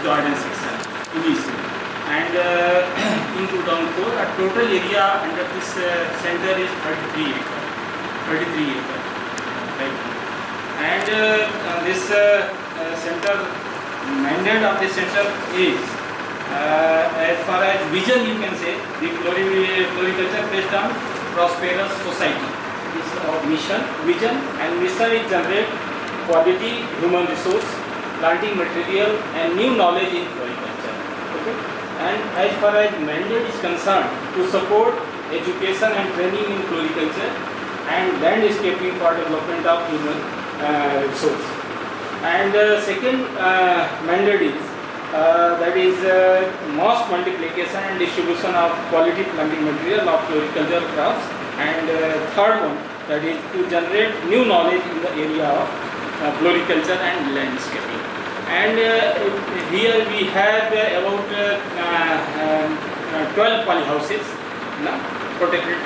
garden section initially. And in 2004, our total area under this center is 33 acre. Right. And this center, mandate of the center is, as far as vision you can say, the floriculture based on prosperous society. This is our mission, vision, and mission is generate quality human resource, planting material, and new knowledge in floriculture. Okay? And as far as mandate is concerned, to support education and training in floriculture and landscaping for development of human resource. And second mandate is that is mass multiplication and distribution of quality planting material of floriculture crops. And third one, that is to generate new knowledge in the area of floriculture and landscaping. And here we have about 12 polyhouses, protected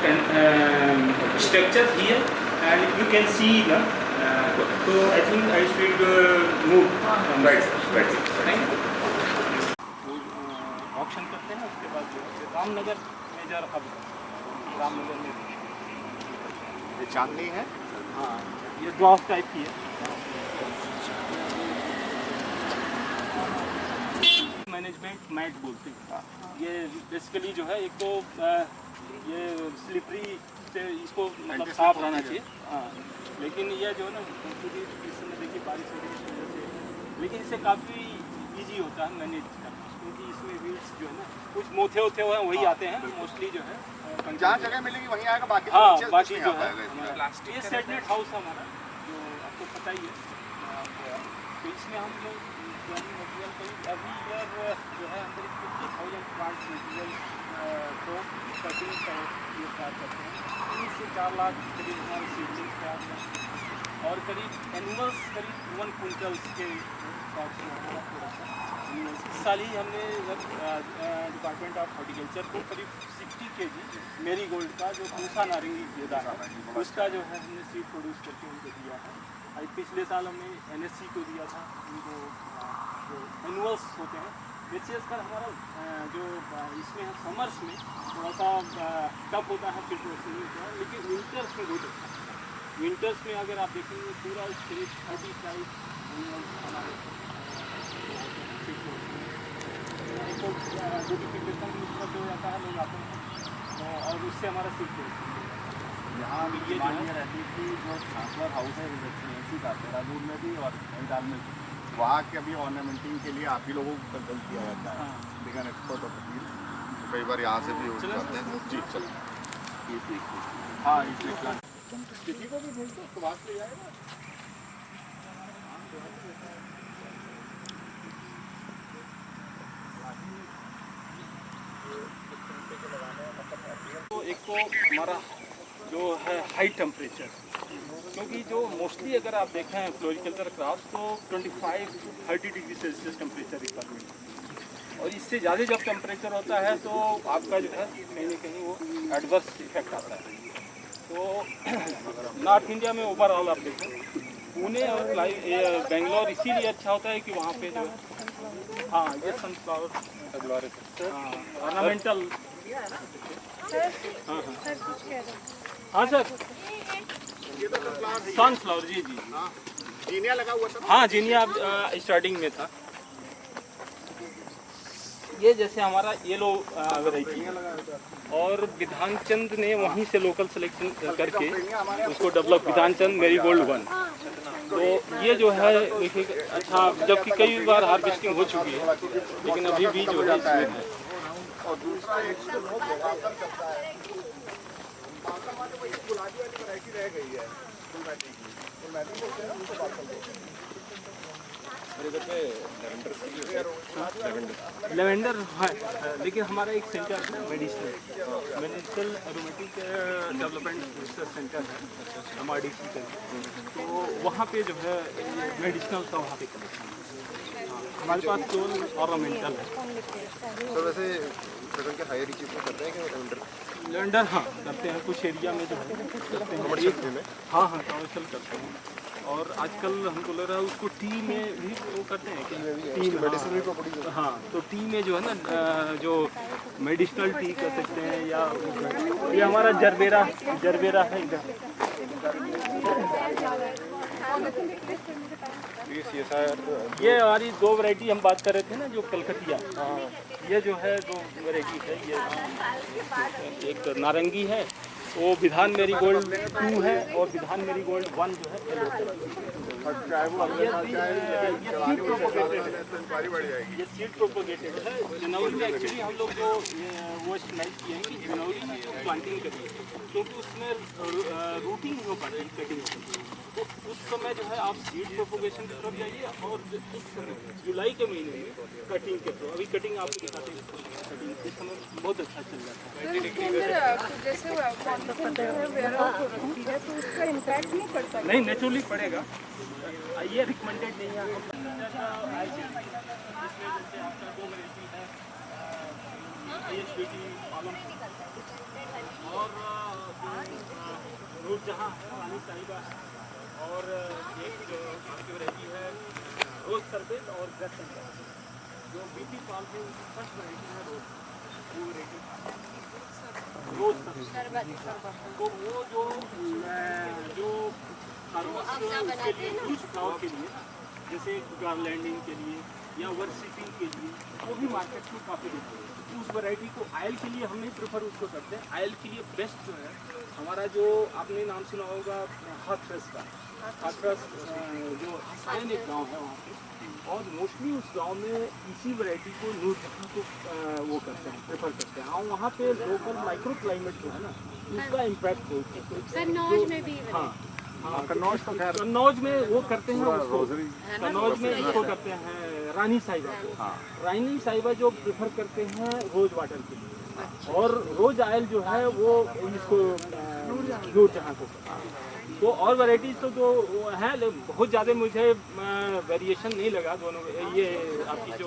structures here, and you can see the. So I think I should move. Right. Option करते हैं उसके बाद रामनगर में जा रहा रामनगर में ये चांदनी है। हाँ, ये ड्रॉप टाइप की है। मैनेजमेंट मैट बोलते हैं। ये बेसिकली जो है एक तो ये स्लिपरी से इसको मतलब साफ रहना चाहिए। हाँ, लेकिन ये जो है ना इस समय देखिए बारिश हो रही है, लेकिन इससे काफ़ी इजी होता है मैनेज करना, क्योंकि इसमें वीड्स जो है ना कुछ मोथे होते हुए वही आते हैं मोस्टली जो है। जहाँ जगह मिलेगी वहीं आएगा, बाकी हाँ, बाकी जो है ये सेटनेट हाउस है हमारा, जो आपको पता ही है। तो इसमें हम लोग मटीरियल अभी ईयर जो है अंदर 50,000 प्लांट मटीरियल को कटिंग ये तैयार करते हैं। 3 से 4 लाख करीब हमारे सीडलिंग्स तैयार हैं, और करीब एनुअल्स करीब 1 क्विंटल्स के इस साल ही हमने डिपार्टमेंट ऑफ हॉर्टिकल्चर को करीब 60 kg मेरी गोल्ड का जो पूसा नारंगी बेदार है उसका जो है हमने सीड प्रोड्यूस करके उनको दिया है। पिछले साल हमने NSC को दिया था, उनको जो एनुअल्स होते हैं। विशेषकर हमारा जो इसमें है समर्स में थोड़ा सा टफ होता है फिर प्रोसेसिंग का, लेकिन विंटर्स में बहुत अच्छा है। विंटर्स में अगर आप देखेंगे पूरा करीब 35 एनुअल्स हमारे नोटिफिकेशन उपलब्ध हो जाता है, लोग आते हैं और उससे हमारा सीख यहाँ ये मानिए रहती है कि जो ट्रांसफर हाउस है रेजिडेंसी का देहरादून में भी और नैनीताल में भी, वहाँ के अभी ऑर्नामेंटिंग के लिए आप ही लोगों को कंसल्ट किया जाता है। लेकिन एक्सपर्ट ऑफ कई बार यहाँ से भी हो जाते हैं। जी चलो, हाँ इसमें किसी को भी भेज दो तो बात ले जाएगा। तो एक तो हमारा जो है हाई टेम्परेचर, क्योंकि जो मोस्टली अगर आप देखें फ्लोरिकल्चर क्रॉप्स तो 25-30 डिग्री सेल्सियस टेम्परेचर रिक्वायरमेंट, और इससे ज़्यादा जब टेम्परेचर होता है तो आपका जो है कहीं ना कहीं वो एडवर्स इफेक्ट आता है। तो नॉर्थ इंडिया में ओवरऑल आप देखें पुणे और बेंगलोर इसीलिए अच्छा होता है कि वहाँ पे जो हाँ ये सनफ्लावर ऑर्नामेंटल हाँ सर सनफ्लावर जी जीनिया लगा हुआ था। हाँ जीनिया स्टार्टिंग में था। ये जैसे हमारा येलो वैरायटी, और विधानचंद ने वहीं से लोकल सिलेक्शन करके उसको डेवलप, विधानचंद मेरीगोल्ड 1। तो ये जो है देखिए अच्छा, जबकि कई बार हार्वेस्टिंग हो चुकी है लेकिन अभी भी जो है इसमें है। और दूसरा एक तो बहुत प्रभाव करता है, बालकन वाले वही गुलाबी वाली वैरायटी रह गई है, फुलमैटिंग बोलते हैं उनको बालकन बोलते हैं। लेवेंडर है, लेकिन हमारा एक सेंटर है medicinal aromatic development research centre है MRDC का, तो वहाँ पे जो है मेडिसिनल का वहाँ पे कलेक्शन है। हमारे पास केवल ऑर्नामेंटल है। तो वैसे प्रकार के हायर चीज़ में करते हैं क्या लेवेंडर? हाँ करते हैं, कुछ एरिया में जो है करते हैं। हाँ कमर्शियल करते हैं। और आजकल हमको लग रहा है उसको टी में भी वो करते हैं कि टी में मेडिसिनल प्रॉपर्टीज हाँ, तो टी में जो है ना जो मेडिसिनल टी कर सकते हैं, या ये हमारा जरबेरा है इधर। ये हमारी 2 वैरायटी हम बात कर रहे थे ना, जो कलकतिया, ये जो है 2 वैरायटी है। ये एक नारंगी है, वो विधान मेरी गोल्ड 2 है, और विधान मेरी गोल्ड 1 जो है येलो कलर की। ये सीड प्रोपोगेटेड है। जनवरी में एक्चुअली हम लोग जो वो इस्तेमाल किए हैं कि जनवरी में प्लांटिंग करिए, क्योंकि उसमें रूटिंग हो पाती है, कटिंग। तो उस समय जो है आप सीड प्रोपोगेशन की तरफ जाइए, और इस समय जुलाई के महीने में कटिंग के थ्रू, अभी कटिंग आपको दिखाते हैं, कटिंग इस समय बहुत अच्छा चल जाता है। जैसे तो उसका इम्पैक्ट नहीं पड़ता? नहीं, नेचुरली पड़ेगा, ये रिकमेंडेड नहीं है। और नूरजहां है, रानी साहिबा है, और एक जो आपकी वैरायटी है रोज सरबेत और गट सरबेत, जो बीटी पाल है उनकी फर्स्ट वैरायटी है रोज, वो वैरायटी रोज सरबेत। तो वो जो फार्मर्स के लिए यूज फ्लावर के लिए, जैसे गार्लैंडिंग के लिए या वर्सिटिंग के लिए, वो भी मार्केट में काफ़ी देते हैं। उस वैरायटी को आयल के लिए हम नहीं प्रेफर उसको करते हैं। आयल के लिए बेस्ट जो है हमारा, जो आपने नाम सुना होगा हाथरस का, हाथरस जो आयन एक गाँव है वहाँ पे, और मोस्टली उस गांव में इसी वैरायटी को नूरजहां को वो करते हैं, प्रेफर करते हैं। हाँ, वहाँ पे लोकल माइक्रो क्लाइमेट जो है ना, उसका इम्पैक्ट बहुत है। कन्नौज में भी हाँ, कन्नौज तो खैर, कन्नौज में वो करते हैं उसको, कन्नौज में इसको करते हैं रानी साहिबा को। रानी साहिबा जो प्रेफर करते हैं रोज वाटर के लिए, और रोज आयल जो है वो इसको नूरजहां को। तो और वैरायटीज तो जो है, बहुत ज़्यादा मुझे वेरिएशन नहीं लगा दोनों। ये आपकी जो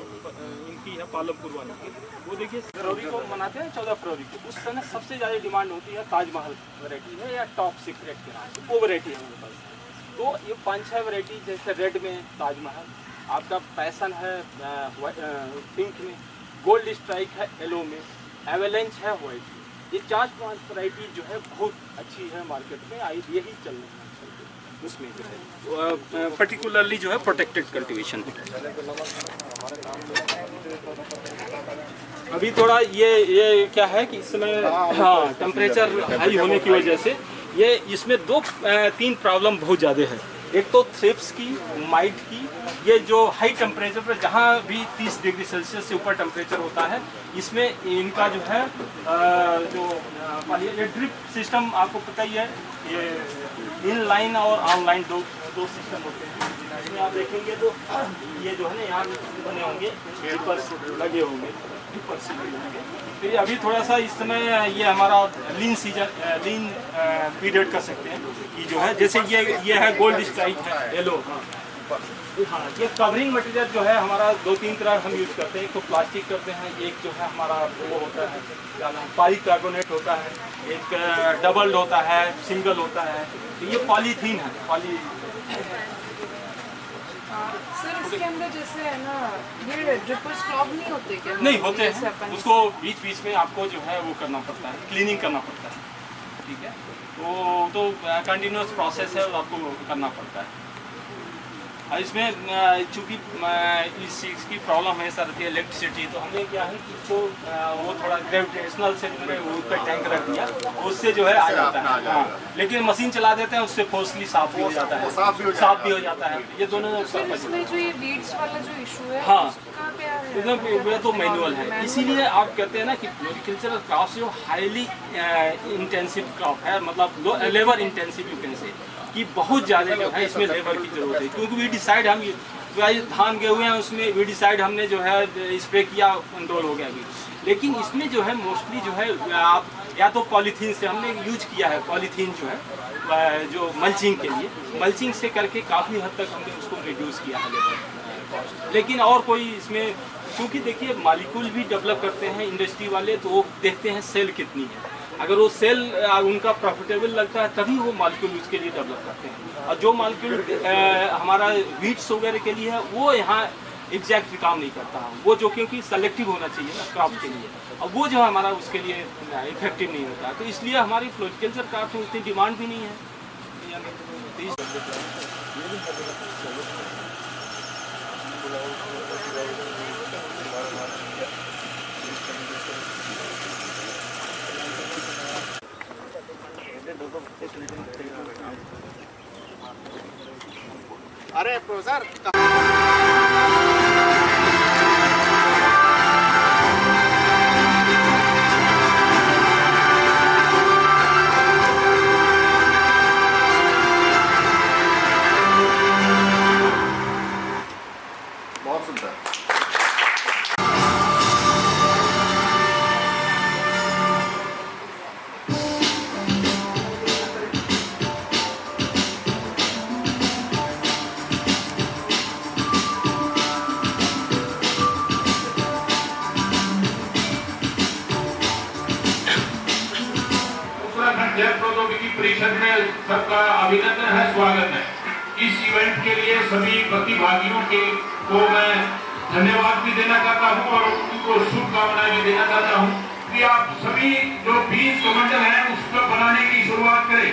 इनकी है पालमपुर वाली की, वो देखिए फरवरी को मनाते हैं, 14 फरवरी को। उस समय सबसे ज़्यादा डिमांड होती है ताजमहल वैरायटी है, या टॉप सीक्रेट के नाम से, वो वैरायटी है मेरे पास। तो ये 5-6 वैरायटी, जैसे रेड में ताजमहल, आपका पैसन है पिंक में, गोल्ड स्ट्राइक है येलो में, एवेलेंच है वाइट में। ये 4-5 वैरायटी जो है बहुत अच्छी है मार्केट में, आई यही चल रही है उसमें जो है पर्टिकुलरली जो है प्रोटेक्टेड कल्टीवेशन। अभी थोड़ा ये क्या है कि इसमें हाँ टेम्परेचर हाई होने की वजह से ये इसमें 2-3 प्रॉब्लम बहुत ज़्यादा है। एक तो थ्रिप्स की, माइट की, ये जो हाई टेम्परेचर पर जहाँ भी 30 डिग्री सेल्सियस से ऊपर टेम्परेचर होता है, इसमें इनका जो है ये ड्रिप सिस्टम आपको पता ही है, ये इन लाइन और ऑनलाइन दो सिस्टम होते हैं। इसमें आप देखेंगे तो ये जो है ना यहाँ बने होंगे, ड्रिपर्स लगे होंगे, ड्रिपर्स लगे होंगे। फिर अभी थोड़ा सा इस समय ये हमारा लीन पीरियड कर सकते हैं कि जो है, जैसे ये है गोल्ड स्ट्राइक है येलो। हाँ, ये कवरिंग मटेरियल जो है हमारा 2-3 तरह हम यूज़ करते हैं। एक तो प्लास्टिक करते हैं, एक जो है हमारा वो होता है क्या नाम, पॉलीकार्बोनेट होता है, एक डबल्ड होता है, सिंगल होता है। तो ये पॉलीथीन है, सर इसके अंदर जैसे है ना, ये ड्रिपर्स क्लॉग नहीं होते क्या? नहीं होते हैं, उसको बीच बीच में आपको जो है वो करना पड़ता है, क्लीनिंग करना पड़ता है। ठीक है, तो कंटिन्यूस प्रोसेस है, और आपको करना पड़ता है। और इसमें चूँकि इस चीज़ की प्रॉब्लम है सर, इलेक्ट्रिसिटी, तो हमने क्या है कि इसको वो थोड़ा ग्रेविटेशनल से ऊपर टैंक रख दिया, उससे जो है आ जाता है। हाँ, लेकिन मशीन चला देते हैं, उससे फोर्सली साफ भी हो जाता है, साफ भी हो जाता है। ये दोनों इसमें जो ये वीड्स वाला जो इशू है, हाँ, उसका क्या है? ये तो मैनुअल है। इसीलिए आप कहते हैं ना कि फ्लोरिकल्चरल क्रॉप जो हाईली इंटेंसिव क्रॉप है, मतलब labour intensive you can say, कि बहुत ज़्यादा जो है इसमें लेबर की ज़रूरत है। क्योंकि वीडिसाइड हम धान गेहूँ हैं, उसमें वीडिसाइड हमने जो है स्प्रे किया, कंट्रोल हो गया अभी। लेकिन इसमें जो है मोस्टली जो है आप या तो पॉलीथीन से हमने यूज किया है, पॉलीथीन जो है जो मल्चिंग के लिए, मल्चिंग से करके काफ़ी हद तक हमने उसको रिड्यूस किया है लेबर। लेकिन और कोई इसमें, क्योंकि देखिए मालिक्यूल भी डेवलप करते हैं इंडस्ट्री वाले, तो वो देखते हैं सेल कितनी है। अगर वो सेल उनका प्रॉफिटेबल लगता है तभी वो मालिक्यूल उसके लिए डेवलप करते हैं। और जो मालिक्यूल हमारा वीड्स वगैरह के लिए है वो यहाँ एग्जैक्ट काम नहीं करता है, वो जो क्योंकि सेलेक्टिव होना चाहिए ना क्रॉप के लिए, और वो जो हमारा उसके लिए इफेक्टिव नहीं होता, तो इसलिए हमारी फ्लोरिकल्चर क्रॉप में उतनी डिमांड भी नहीं है। अरे प्रोफेसर बहुत सुंदर। उत्तराखंड जैव प्रौद्योगिकी परिषद में सबका अभिनंदन है, स्वागत है। इस इवेंट के लिए सभी प्रतिभागियों को मैं धन्यवाद भी देना चाहता हूं और उनको शुभकामनाएं भी देना चाहता हूं कि आप सभी जो बीज कमंडल है उसको बनाने की शुरुआत करें।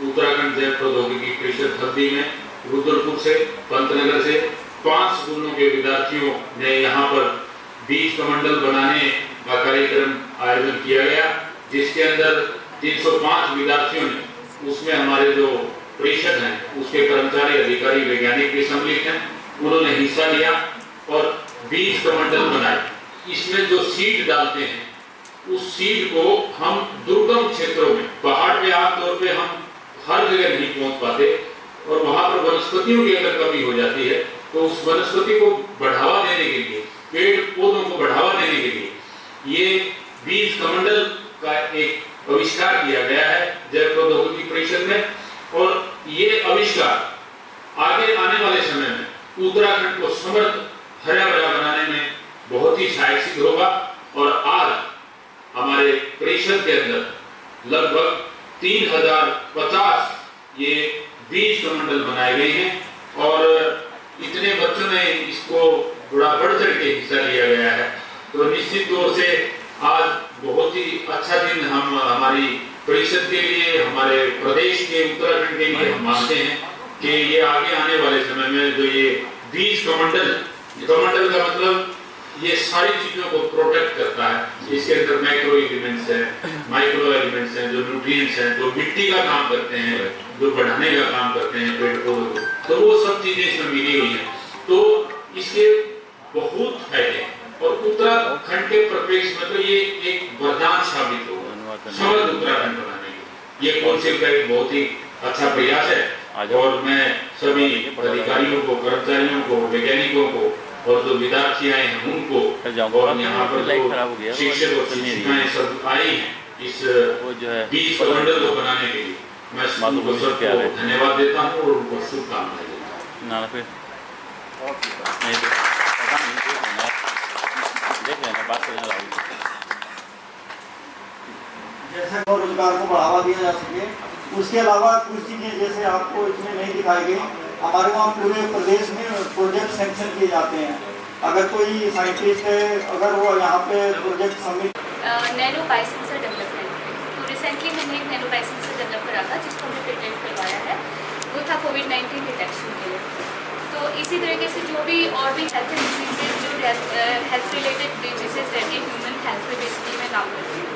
उत्तराखंड जैव प्रौद्योगिकी परिषद हद्दी में रुद्रपुर से पंतनगर से 5 स्कूलों के विद्यार्थियों ने यहाँ पर बीज कमंडल बनाने का कार्यक्रम आयोजन किया गया, जिसके अंदर 305 विद्यार्थियों ने, उसमें हमारे जो परिषद हैं उसके कर्मचारी, अधिकारी, वैज्ञानिक भी सम्मिलित हैं, उन्होंने हिस्सा लिया और बीज कमंडल बनाए। इसमें जो सीड डालते हैं उस सीड को हम दुर्गम क्षेत्रों में, पहाड़ पे आमतौर पे हम हर जगह नहीं पहुंच पाते और वहां पर वनस्पतियों की अगर कमी हो जाती है तो उस वनस्पति को बढ़ावा देने के लिए, पेड़ पौधों को बढ़ावा देने के लिए ये बीज कमंडल का एक आविष्कार किया गया है जैव प्रौद्योगिकी परिषद में। और ये आविष्कार आगे आने वाले समय में उत्तराखंड को समृद्ध हरा भरा बनाने में बहुत ही सहायक सिद्ध होगा। और आज हमारे परिषद के अंदर लगभग 3050 ये बीज कमंडल बनाए गए हैं और इतने बच्चों ने इसको बड़ा बढ़ चढ़ के हिस्सा लिया गया है। तो निश्चित तौर से आज बहुत ही अच्छा दिन हम हमारी परिषद के लिए, हमारे प्रदेश के, उत्तराखंड के लिए हम मानते हैं कि ये आगे आने वाले समय में जो ये बीज कमंडल का मतलब ये सारी चीजों को प्रोटेक्ट करता है। इसके अंदर मैक्रो एलिमेंट्स हैं, माइक्रो एलिमेंट्स हैं, जो न्यूट्रिएंट्स हैं, जो मिट्टी का काम करते हैं, जो बढ़ाने का काम करते हैं पेड़ पौधों को, तो वो सब चीजें इसमें मिली हुई हैं। तो इसके बहुत फायदे हैं और उत्तराखंड के परिप्रेक्ष्य में तो ये एक वरदान साबित होगा समृद्ध उत्तराखंड बनाने के। ये कॉन्सेप्ट का एक बहुत ही अच्छा प्रयास है और मैं सभी अधिकारियों को, कर्मचारियों को, वैज्ञानिकों को और जो विद्यार्थी आए हैं उनको, और यहाँ पर जो शिक्षक और शिक्षिकाएं सब आई हैं इस बीज कमंडल को बनाने के लिए, मैं स्कूल को धन्यवाद देता हूँ और उनको शुभकामनाएं देता हूँ। जैसे रोजगार को बढ़ावा दिया जा सके, उसके अलावा कुछ चीज़ें जैसे आपको इसमें नहीं दिखाई गई, हमारे वहाँ पूरे प्रदेश में प्रोजेक्ट सैंक्शन किए जाते हैं। अगर कोई साइंटिस्ट है, अगर वो यहाँ पे project submit nano biosensor development, तो रिसेंटली मैंने एक नैनो बायोसेंसर डेवलप करा था जिसको हमने पेटेंट करवाया है, वो था कोविड-19 डिटेक्शन के लिए। तो इसी तरीके से जो भी और भी हेल्थ डिजीजेज, जो हेल्थ रिलेटेड डिजीजेज रहती है ह्यूमन हेल्थ में, बेसिकली मैं काम करती हूँ।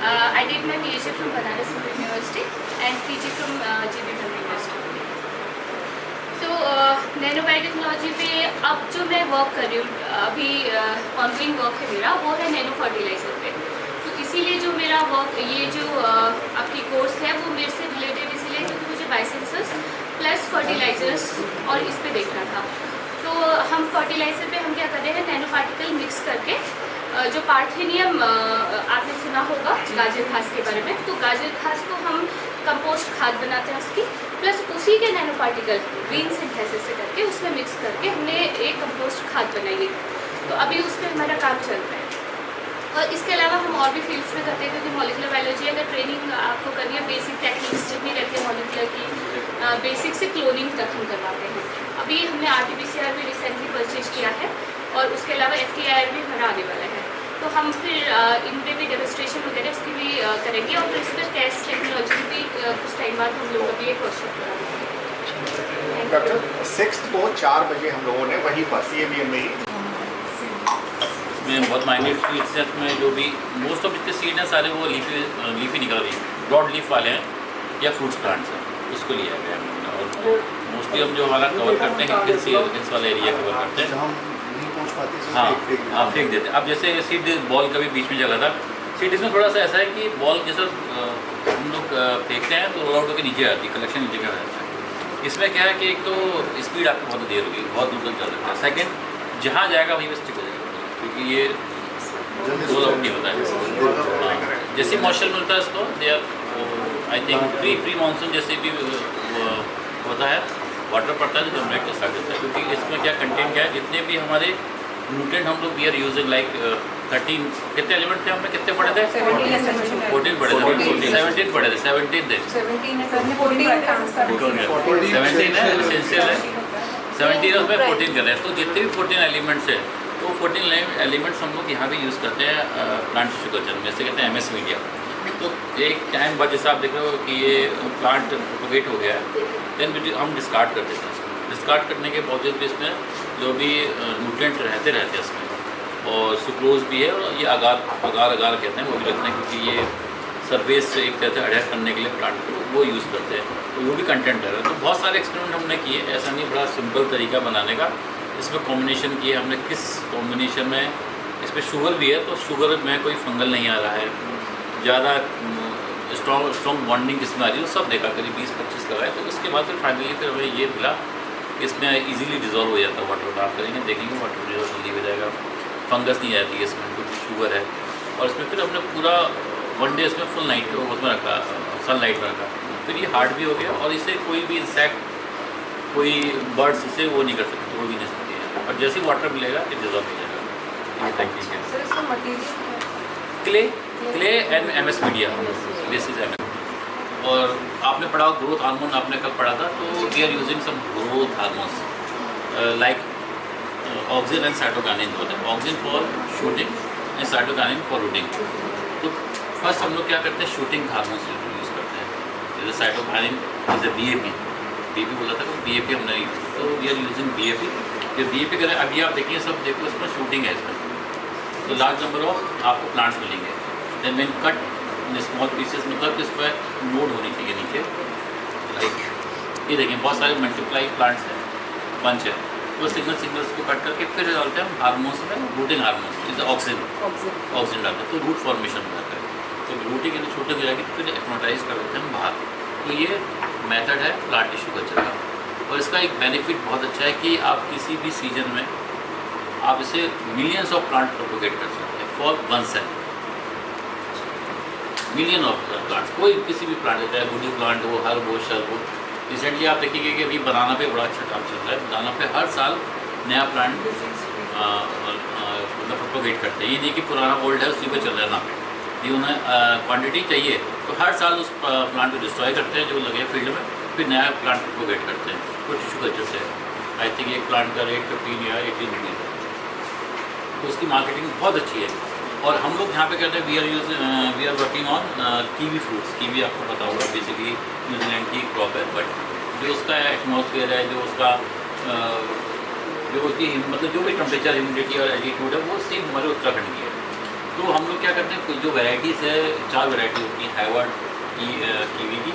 I did my PhD from Banaras Hindu university and PG from GB Dalal university. तो नैनो बायोटेक्नोलॉजी पे अब जो मैं वर्क कर रही हूँ, अभी ऑनगोइंग वर्क है मेरा, वो है नैनो फर्टिलाइज़र पे। तो इसीलिए जो मेरा वर्क, ये जो आपकी कोर्स है वो मेरे से रिलेटेड इसीलिए क्योंकि मुझे बायोसेंसर्स प्लस फर्टिलाइजर्स और इस पे देखना था। तो हम फर्टिलाइज़र पे हम क्या कर रहे हैं, नैनो पार्टिकल मिक्स करके जो पार्थेनियम आपने सुना होगा गाजर घास के बारे में, तो गाजर घास को हम कंपोस्ट खाद बनाते हैं उसकी, प्लस उसी के नैनो पार्टिकल ग्रीन सिंथेसिस से करके उसमें मिक्स करके हमने एक कंपोस्ट खाद बनाई है। तो अभी उस पर हमारा काम चल रहा है। और इसके अलावा हम और भी फील्ड्स में करते हैं, क्योंकि मॉलिकुलर बायोलॉजी अगर ट्रेनिंग आपको करनी है, बेसिक टेक्निक्स जितनी रहती है मॉलिकुलर की, बेसिक से क्लोनिंग तक हम करवाते हैं। अभी हमने RT-PCR भी रिसेंटली परचेज किया है और उसके अलावा FTIR भी हमारा आने वाला है। तो हम फिर इन पे भी डेमोस्ट्रेशन वगैरह इसकी भी करेंगे और CRISPR Cas टेक्नोलॉजी भी कुछ टाइम बाद हम लोग अभी एक वर्कशॉप कराएंगे। डॉक्टर 6 को 4 बजे हम लोगों ने वहीं पर CABM में ही में बहुत माइन्यूट सीड्स हैं, उसमें जो भी मोस्ट ऑफ जितने सीड हैं सारे वो लीफी निकल रही हैं, ब्रॉड लीफ वाले हैं या फ्रूट्स प्लांट्स हैं, उसको लिया गया है। और मोस्टली हम जो हमारा कवर करते हैं हिल्स वाला एरिया कवर करते हैं, हम नहीं पहुंच पाते, हाँ फेंक देते हैं। अब जैसे सीड बॉल का भी बीच में चला था, सीड इसमें थोड़ा सा ऐसा है कि बॉल जैसा हम लोग फेंकते हैं तो रोल आउट होकर नीचे आती है, कलेक्शन नीचे का रहता है। इसमें क्या है कि एक तो स्पीड आपको बहुत देर होगी, बहुत दूर तक चल सकता है। सेकेंड, जहाँ जाएगा वहीं पर स्टिक हो जाएगा, क्योंकि ये रोल आउट नहीं होता है। जैसे मॉइस्चर मिलता है इसको, दे आई थिंक प्री मानसून जैसे भी होता है, वाटर पड़ता है तो जनरेट स्टार्ट होता है। क्योंकि इसमें क्या कंटेंट क्या है, जितने भी हमारे न्यूट्रिएंट हम लोग वी आर यूजिंग लाइक 13 कितने एलिमेंट थे, हमने कितने पढ़े थे? 14 पढ़े थे, 17 पढ़े थे, 17 थे, 17 है एसेंशियल है, 17 है उसमें 14 कर रहे हैं। तो जितने भी 14 एलिमेंट्स है, तो 14 एलिमेंट्स हम लोग यहाँ भी यूज़ करते हैं प्लांट टिश्यू कल्चर में, जैसे कहते हैं MS मीडिया। तो एक टाइम बाद जैसा आप देख रहे हो कि ये प्लांट प्रोपेगेट हो गया है, देन हम डिस्कार्ड कर देते हैं इसको। डिस्कार्ड करने के बावजूद भी इसमें जो भी न्यूट्रिएंट रहते हैं इसमें, और सुक्रोज भी है, और ये अगार कहते हैं वो भी लगते हैं, क्योंकि ये सरफेस से एक तरह से अडैप्ट करने के लिए प्लांट को वो यूज़ करते हैं, तो वो भी कंटेंट है। तो बहुत सारे एक्सपेरिमेंट हमने किए, ऐसा नहीं, बड़ा सिंपल तरीका बनाने का। इसमें कॉम्बिनेशन किए हमने, किस कॉम्बिनेशन में, इसमें शुगर भी है, तो शुगर में कोई फंगल नहीं आ रहा है, ज़्यादा स्ट्रॉन्ग बॉन्डिंग किसमें आ रही है, सब देखा, करीब 20-25 लगाए। तो उसके बाद फिर फाइनली फिर हमें ये मिला, इसमें इजीली डिजोल्व हो जाता है वाटर। आप करेंगे देखेंगे वाटर डिजोल्व जल्दी हो जाएगा, फंगस नहीं आती है इसमें, क्योंकि शुगर है। और इसमें फिर हमने पूरा 1 डे इसमें फुल नाइट उसमें रखा, सनलाइट में रखा, फिर ये हार्ड भी हो गया, और इससे कोई भी इंसेक्ट, कोई बर्ड्स इसे वो नहीं कर सकते, तोड़ भी नहीं सकती है। और जैसे ही वाटर मिलेगा ये डिजोल्व हो जाएगा। ये टेक्निक है। सर, इसका material clay and MS media basis है। और आपने पढ़ा ग्रोथ हार्मोन, आपने कब पढ़ा था? तो we are using some growth hormones like auxin and cytokinin होते हैं। Auxin for shooting and cytokinin for rooting. तो फर्स्ट हम लोग क्या करते हैं, शूटिंग हार्मोन्स यूज़ करते हैं, जैसे साइटोकाइनिन, जैसे BAP बोला था, BAP हमने यूज, तो वी आर यूजिंग BAP। जो BAP करें, अभी आप देखिए, सब देखो इसमें शूटिंग है इसमें, तो लार्ज नंबर ऑफ आपको प्लांट्स मिलेंगे। Then when cut in small pieces, मतलब इस पर नोड होनी चाहिए नीचे, लाइक ये देखें बहुत सारे मल्टीप्लाई प्लांट्स हैं, बंच है, तो सिग्नल्स को कट करके फिर डालते हैं हम हार्मोन्स में, रूटिंग हार्मोन्स, जैसे ऑक्सीजन डालते हैं, तो रूट फॉर्मेशन हो जाता है। तो रूटिंग यदि छोटे हो जाएगी तो फिर एक्नोटाइज कर देते हैं बाहर। तो ये मेथड है प्लांट टिश्यू कल्चर का, और इसका एक बेनिफिट बहुत अच्छा है कि आप किसी भी सीजन में आप इसे मिलियंस ऑफ प्लांट प्रोपोगेट कर सकते हैं for one cell, million of plant, कोई किसी भी प्लांट, चाहे वुडी प्लांट हो, हर्ब हो, शर्ब हो। रिसेंटली आप देखिएगा कि अभी बनाना पे बड़ा अच्छा काम चल रहा है। बनाना पे हर साल नया प्लांट मतलब प्रोपोगेट करते हैं। ये नहीं कि पुराना ओल्ड है उसी पे चल रहा है ना, ये उन्हें क्वांटिटी चाहिए तो हर साल उस प्लांट को डिस्ट्रॉय करते हैं जो लगे फील्ड में, फिर नया प्लांट प्रोपोगेट करते हैं। वो टिश्यू कल्चर से आई थिंक एक प्लांट का रेट 15 या 18 रुपीज़ है, तो उसकी मार्केटिंग बहुत अच्छी है। और हम लोग यहाँ पे कहते हैं we are working on kiwi fruits. Kiwi आपको पता होगा बेसिकली न्यूजीलैंड की क्रॉप है, बट जो उसका एटमॉस्फेयर है, जो उसका जो उसकी मतलब जो भी टेम्परेचर, ह्यूमिडिटी और एल्टीट्यूड है वो सेम हमारे उत्तराखंड की है। तो हम लोग क्या करते हैं, जो वैराइटीज़ है 4 वैरायटी होती हैं हैवर्ड की, कीवी की,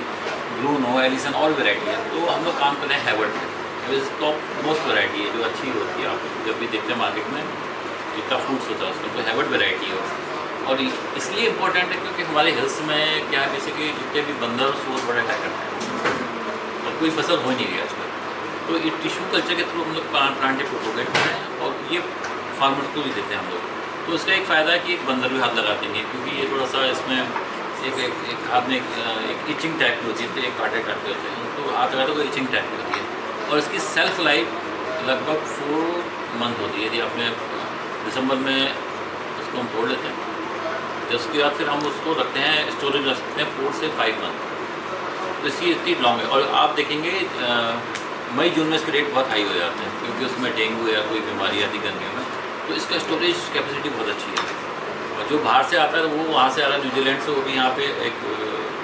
ब्लू नो, एलिसन और वैरायटी है। तो हम लोग काम कर रहे हैं हैवर्ड में, टॉप मोस्ट वैरायटी है जो अच्छी होती है। आप जब भी देखते हैं मार्केट में जितना फ्रूट्स होता है उसका, तो हैवर्ड वैरायटी हो। और इसलिए इम्पोर्टेंट है क्योंकि हमारे हिल्स में क्या है, जैसे कि जितने भी बंदर और सूअर बड़ा अटैक करते हैं और कोई फसल हो नहीं रही आजकल, तो ये टिश्यू कल्चर के थ्रू हम लोग प्लांट प्रोपोगेट कर रहे हैं और ये फार्मर्स को भी देते हैं हम लोग। तो इसका एक फ़ायदा है कि एक बंदर भी हाथ लगा देंगे, क्योंकि ये थोड़ा सा इसमें एक हाथ में एक इचिंग टाइप की होती है, तो एक कांटे होते हैं, तो हाथ लगाते तो इचिंग टाइप की होती है। और इसकी सेल्फ लाइफ लगभग 4 मंथ होती है। यदि आपने दिसंबर में उसको हम तोड़ लेते हैं तो उसके बाद फिर हम उसको रखते हैं, स्टोरेज रख सकते हैं 4 से 5 मंथ, तो इसकी इतनी लॉन्ग है। और आप देखेंगे मई जून में इसके रेट बहुत हाई हो जाते हैं, क्योंकि उसमें डेंगू या कोई बीमारी आती गर्मियों में, तो इसका स्टोरेज कैपेसिटी बहुत अच्छी है। और जो बाहर से आता है वो वहाँ से आ रहा है न्यूजीलैंड से, वो भी यहाँ पे एक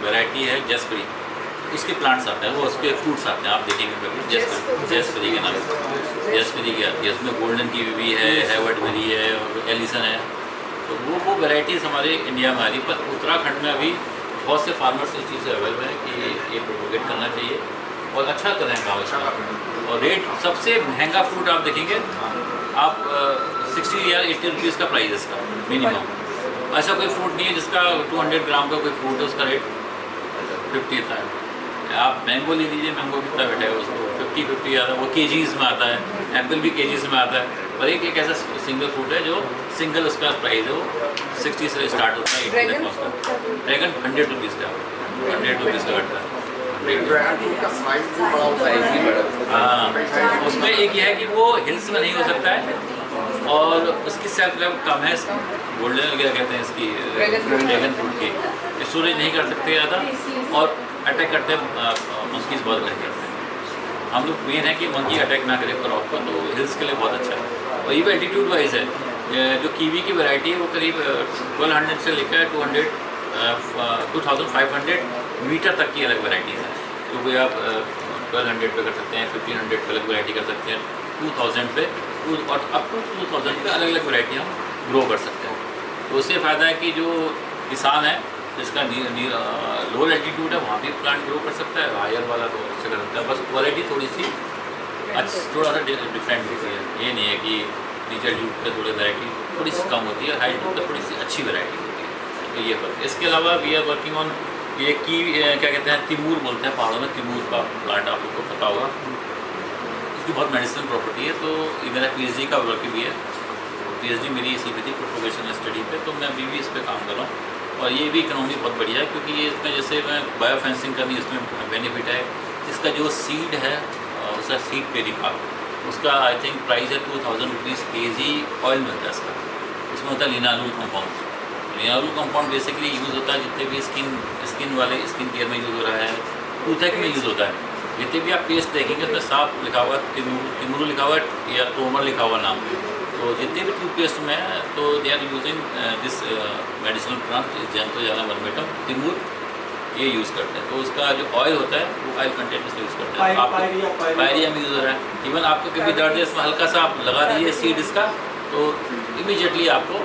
वैरायटी है जेस्परी, उसके प्लांट्स आते हैं, वो उसके फ्रूट्स आते हैं। आप देखेंगे कभी जेस्परी के नाम, जेस्परी की आती है, उसमें गोल्डन की भी है, हैवर्ड बेरी है और एलिसन है। तो वो वैराइटीज़ हमारे इंडिया में आ रही, पर उत्तराखंड में अभी बहुत से फार्मर्स इस चीज़ से अवेलेबल है कि ये प्रोपोगेट करना चाहिए और अच्छा करें काम इसका। और रेट सबसे महंगा फ्रूट आप देखेंगे, आप 60 या 80 रुपीज़ का प्राइस है इसका मिनिमम। ऐसा कोई फ्रूट नहीं है जिसका 200 ग्राम का कोई फ्रूट है उसका रेट 50 था। आप मैंगो ले लीजिए, मैंगो कितना बैठा है उसको 50 आता है, वो केजीज़ में आता है, एप्पल भी केजीज़ में आता है। और एक ऐसा सिंगल फ्रूट है जो सिंगल उसका प्राइस है वो 60 से स्टार्ट होता है, 80 तक पहुँचता है। ड्रैगन 100 रुपीज़ का, 100 रुपीज़ का घटता है। हाँ, उसमें एक ये है कि वो हिल्स में नहीं हो सकता है और उसकी सेल्फ लाइफ कम है। गोल्डन वगैरह कहते हैं इसकी, ड्रैगन फ्रूट की स्टोरेज नहीं कर सकते ज़्यादा और अटैक करते हैं, मंकीज बहुत अटैक करते हैं। हम लोग मेन है कि मंकी अटैक ना करे क्रॉप पर, तो हिल्स के लिए बहुत अच्छा है। और ये भी एल्टीट्यूड वाइज है, जो कीवी की वैरायटी है वो करीब 1200 से लेकर 2500 मीटर तक की अलग वैराइटीज़ हैं। तो कोई आप 1200 पे कर सकते हैं, 1500 पे अलग वैरायटी कर सकते हैं, 2000 पे और अप टू 2000 पे अलग अलग वैरायटी हम ग्रो कर सकते हैं। तो उससे फ़ायदा है कि जो किसान है जिसका लोअर एल्टीट्यूड है वहाँ भी प्लांट ग्रो कर सकता है, हायर वाला तो अच्छा कर सकता है। बस क्वालिटी थोड़ी सी थोड़ा सा डिफरेंट होती है। ये नहीं है कि नीचे एल्टीट्यूड पर थोड़ी वैरायटी थोड़ी सी कम होती है, हाई एल्टीट्यूड पर थोड़ी सी अच्छी वैरायटी होती है। तो ये फर्क। इसके अलावा वी आर वर्किंग ऑन ये की क्या कहते हैं, तिमूर बोलते हैं पहाड़ों में, तिमूर का प्लांट आप लोग को पता होगा, इसकी बहुत मेडिसिनल प्रॉपर्टी है। तो ये मेरा PhD का वर्क भी है, PhD मेरी इसी पे थी प्रोपोगेशन स्टडी पे, तो मैं अभी भी इस पर काम कर रहा हूँ। और ये भी इकोनॉमी बहुत बढ़िया है क्योंकि ये इसमें जैसे मैं बायो फेंसिंग करनी, इसमें बेनिफिट है। इसका जो सीड है उसका सीड पेरिका, उसका आई थिंक प्राइस है 2000 रुपीज़ kg ऑयल मिलता है इसका। उसमें होता है linalool compound. Linalool compound basically use होता है जितने भी स्किन वाले स्किन केयर में यूज़ हो रहा है, टूथेक में यूज़ होता है। जितने भी आप पेस्ट देखेंगे उसमें साफ लिखा हुआ तिमुर लिखा हुआ या तोमर लिखा हुआ नाम। तो जितने भी टूथपेस्ट में है तो they are using this medicinal plant Zanthoxylum armatum timur, ये यूज़ करते हैं। तो उसका जो ऑयल होता है वो ऑयल कंटेंट में यूज़ करते हैं। आप पायरिया में यूज़ हो रहा है। इवन आपको कभी दर्द है इसमें हल्का सा आप लगा दीजिए सीड इसका, तो इमीडिएटली आपको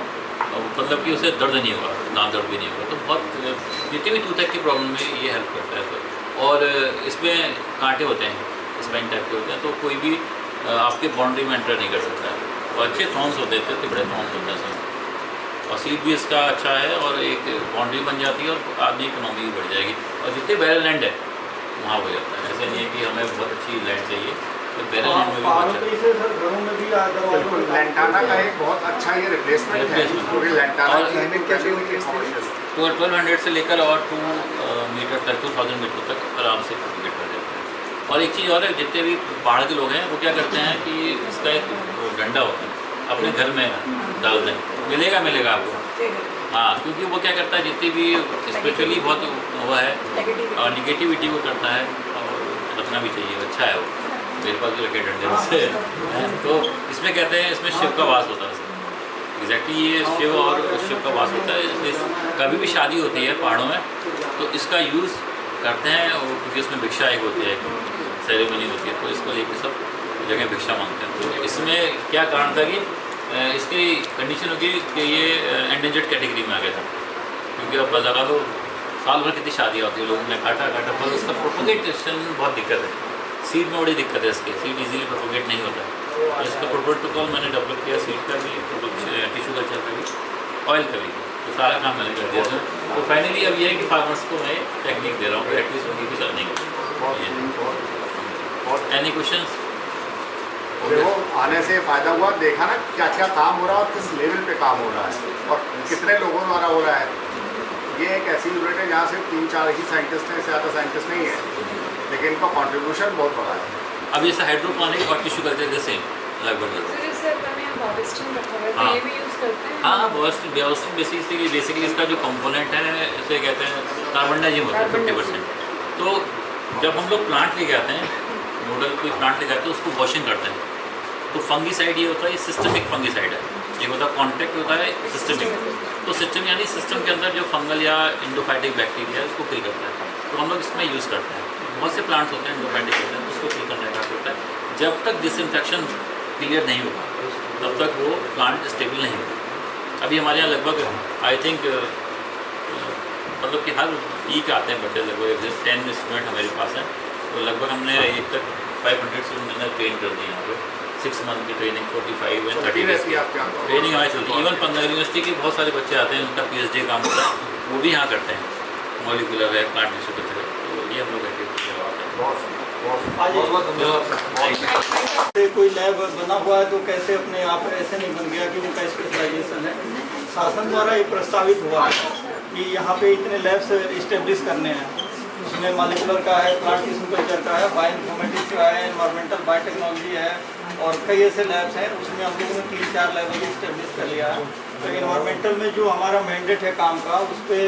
मतलब कि उसे दर्द नहीं होगा, ना दर्द भी नहीं होगा। तो बहुत जितनी भी टूथेक की प्रॉब्लम में ये हेल्प करता है। तो और इसमें कांटे होते हैं, स्पाइन टाइप के होते हैं, तो कोई भी आपके बाउंड्री में एंटर नहीं कर सकता है। और अच्छे थॉर्न्स होते हैं, इतने बड़े थॉर्न्स होते हैं इसमें। और सीड भी इसका अच्छा है और एक बाउंड्री बन जाती है और आदमी इकोनॉमी भी बढ़ जाएगी। और जितने बैरल लैंड है वहाँ हो जाता है। ऐसा नहीं है कि हमें बहुत अच्छी लैंड चाहिए, तो बैरल लैंड में भी घरों में भी बिल्कुल लैंटाना का एक बहुत अच्छा ये रिप्लेसमेंट है, क्योंकि लैंटाना तो 1200 से लेकर और 2 मीटर तक 2000 मीटर तक आराम से प्रोपोगेट कर देते हैं। और एक चीज़ और है, जितने भी पहाड़ के लोग हैं वो क्या करते हैं कि इसका एक डंडा होता है अपने घर में डाल दें, मिलेगा आपको। हाँ, क्योंकि वो क्या करता है, जितनी भी स्पिरिचुअली बहुत हुआ है और निगेटिविटी वो करता है, और रखना भी चाहिए, अच्छा है वो। मेरे पास जो लगे डंडे से तो इसमें कहते हैं इसमें शिव का वास होता है। एग्जैक्टली ये शिव और शिव का वास होता है। कभी भी शादी होती है पहाड़ों में तो इसका यूज़ करते हैं, और क्योंकि इसमें भिक्षा एक होती है, सेरेमनी होती है, तो इसको लेकर सब जगह भिक्षा मांगते हैं। तो इसमें क्या कारण था कि इसकी कंडीशन होगी कि ये एंडेंजर्ड कैटेगरी में आ गया था, क्योंकि अब लगा लो साल भर कितनी शादियाँ होती है, लोगों ने काटा पर उसका प्रोपोगेशन बहुत दिक्कत है। सीड में बड़ी दिक्कत है इसकी, सीड इजीली प्रोपोगेट नहीं होता है। तो इसका प्रोटोकॉल मैंने डेवलप किया, सीड का भी, टिश्यू कल्चर का भी, ऑयल का भी, तो सारा काम मैंने कर दिया था। तो फाइनली अब ये है कि फार्मर्स को मैं टेक्निक दे रहा हूँ, एटलीस्ट उनकी कुछ अर्निंग। Any question? देखो आने से फ़ायदा हुआ, देखा ना क्या क्या काम हो रहा है और किस लेवल पे काम हो रहा है और कितने लोगों द्वारा हो रहा है। ये एक ऐसी यूनिट है जहाँ सिर्फ 3-4 ही साइंटिस्ट हैं, इससे ज़्यादा साइंटिस्ट नहीं है, लेकिन इनका कंट्रीब्यूशन बहुत बड़ा है। अब जैसे हाइड्रोपोनिक और टिश्यू कल्चर के सेम लगभग। हाँ, बेसिकली इसका जो कंपोनेंट है इसे कहते हैं कार्बन डाइऑक्साइड होता है 50%। तो जब हम लोग प्लांट लेके आते हैं, मॉडल कोई प्लांट लेके आते हैं, उसको वॉशिंग करते हैं, तो फंगीसाइड ये होता है, सिस्टमिक फंगीसाइड है। एक होता है कॉन्टैक्ट, होता है सिस्टमिक। तो सिस्टम यानी सिस्टम के अंदर जो फंगल या इंडोफाइटिक बैक्टीरिया है उसको किल करता है, तो हम लोग इसमें यूज़ करते हैं। बहुत से प्लांट्स होते हैं इंडोफाइटिक होते हैं, उसको किल करने का होता है। जब तक डिसइंफेक्शन क्लियर नहीं होगा तब तक वो प्लांट स्टेबल नहीं होगा। अभी हमारे यहाँ लगभग आई थिंक मतलब कि हर वीक आते हैं बच्चे, लगभग 10 स्टूडेंट हमारे पास हैं, तो लगभग हमने एक तक 500 स्टूडेंट ट्रेन कर दिए यहाँ पर। 6 मंथ की ट्रेनिंग, 45 और 30 डेज की ट्रेनिंग हमारी चलती है। इवन 15 यूनिवर्सिटी के बहुत सारे बच्चे आते हैं, उनका PhD काम होता है, वो भी यहाँ करते हैं। मॉलिक्यूलर है, प्लांट टिश्यू कल्चर है, तो ये हम लोग एक्टिविटी करवाते हैं। कोई लैब बना हुआ है तो कैसे अपने आप ऐसे नहीं बन गया कि उनका स्पेशलाइजेशन है। शासन द्वारा ये प्रस्तावित हुआ है कि यहाँ पे इतने लैब्स इस्टेब्लिश करने हैं, उसमें मॉलिक्यूलर का है, प्लांट टिश्यू कल्चर का है, बायोइन्फॉर्मेटिक्स का है, एनवायरमेंटल बायोटेक्नोलॉजी है, और कई ऐसे लैब्स हैं। उसमें हम लोगों ने 3-4 लैब इस्टेब्लिश कर लिया है। तो एनवायरमेंटल में जो हमारा मैंडेट है काम का, उस पर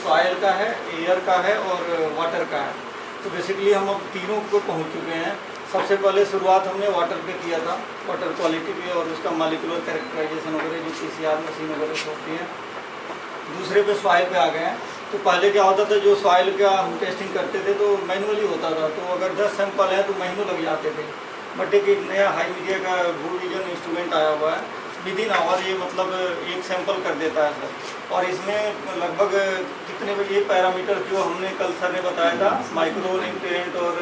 सॉइल का है, एयर का है और वाटर का है। तो बेसिकली हम अब तीनों को पहुँच चुके हैं। सबसे पहले शुरुआत हमने वाटर पे किया था, वाटर क्वालिटी पे, और उसका मॉलिक्यूलर कैरेक्टराइजेशन वगैरह जो PCR मशीन वगैरह से होती है। दूसरे पे सॉइल पे आ गए हैं। तो पहले क्या होता था, जो सॉइल का हम टेस्टिंग करते थे तो मैनुअली होता था, तो अगर 10 सैंपल हैं तो महीनों लग जाते थे। बट एक नया हाई मीडिया का भू विजन इंस्ट्रूमेंट आया हुआ है, विदिन आवर ये मतलब एक सैंपल कर देता है सर। और इसमें लगभग कितने ये पैरामीटर जो हमने कल सर ने बताया था, माइक्रो न्यूट्रिएंट और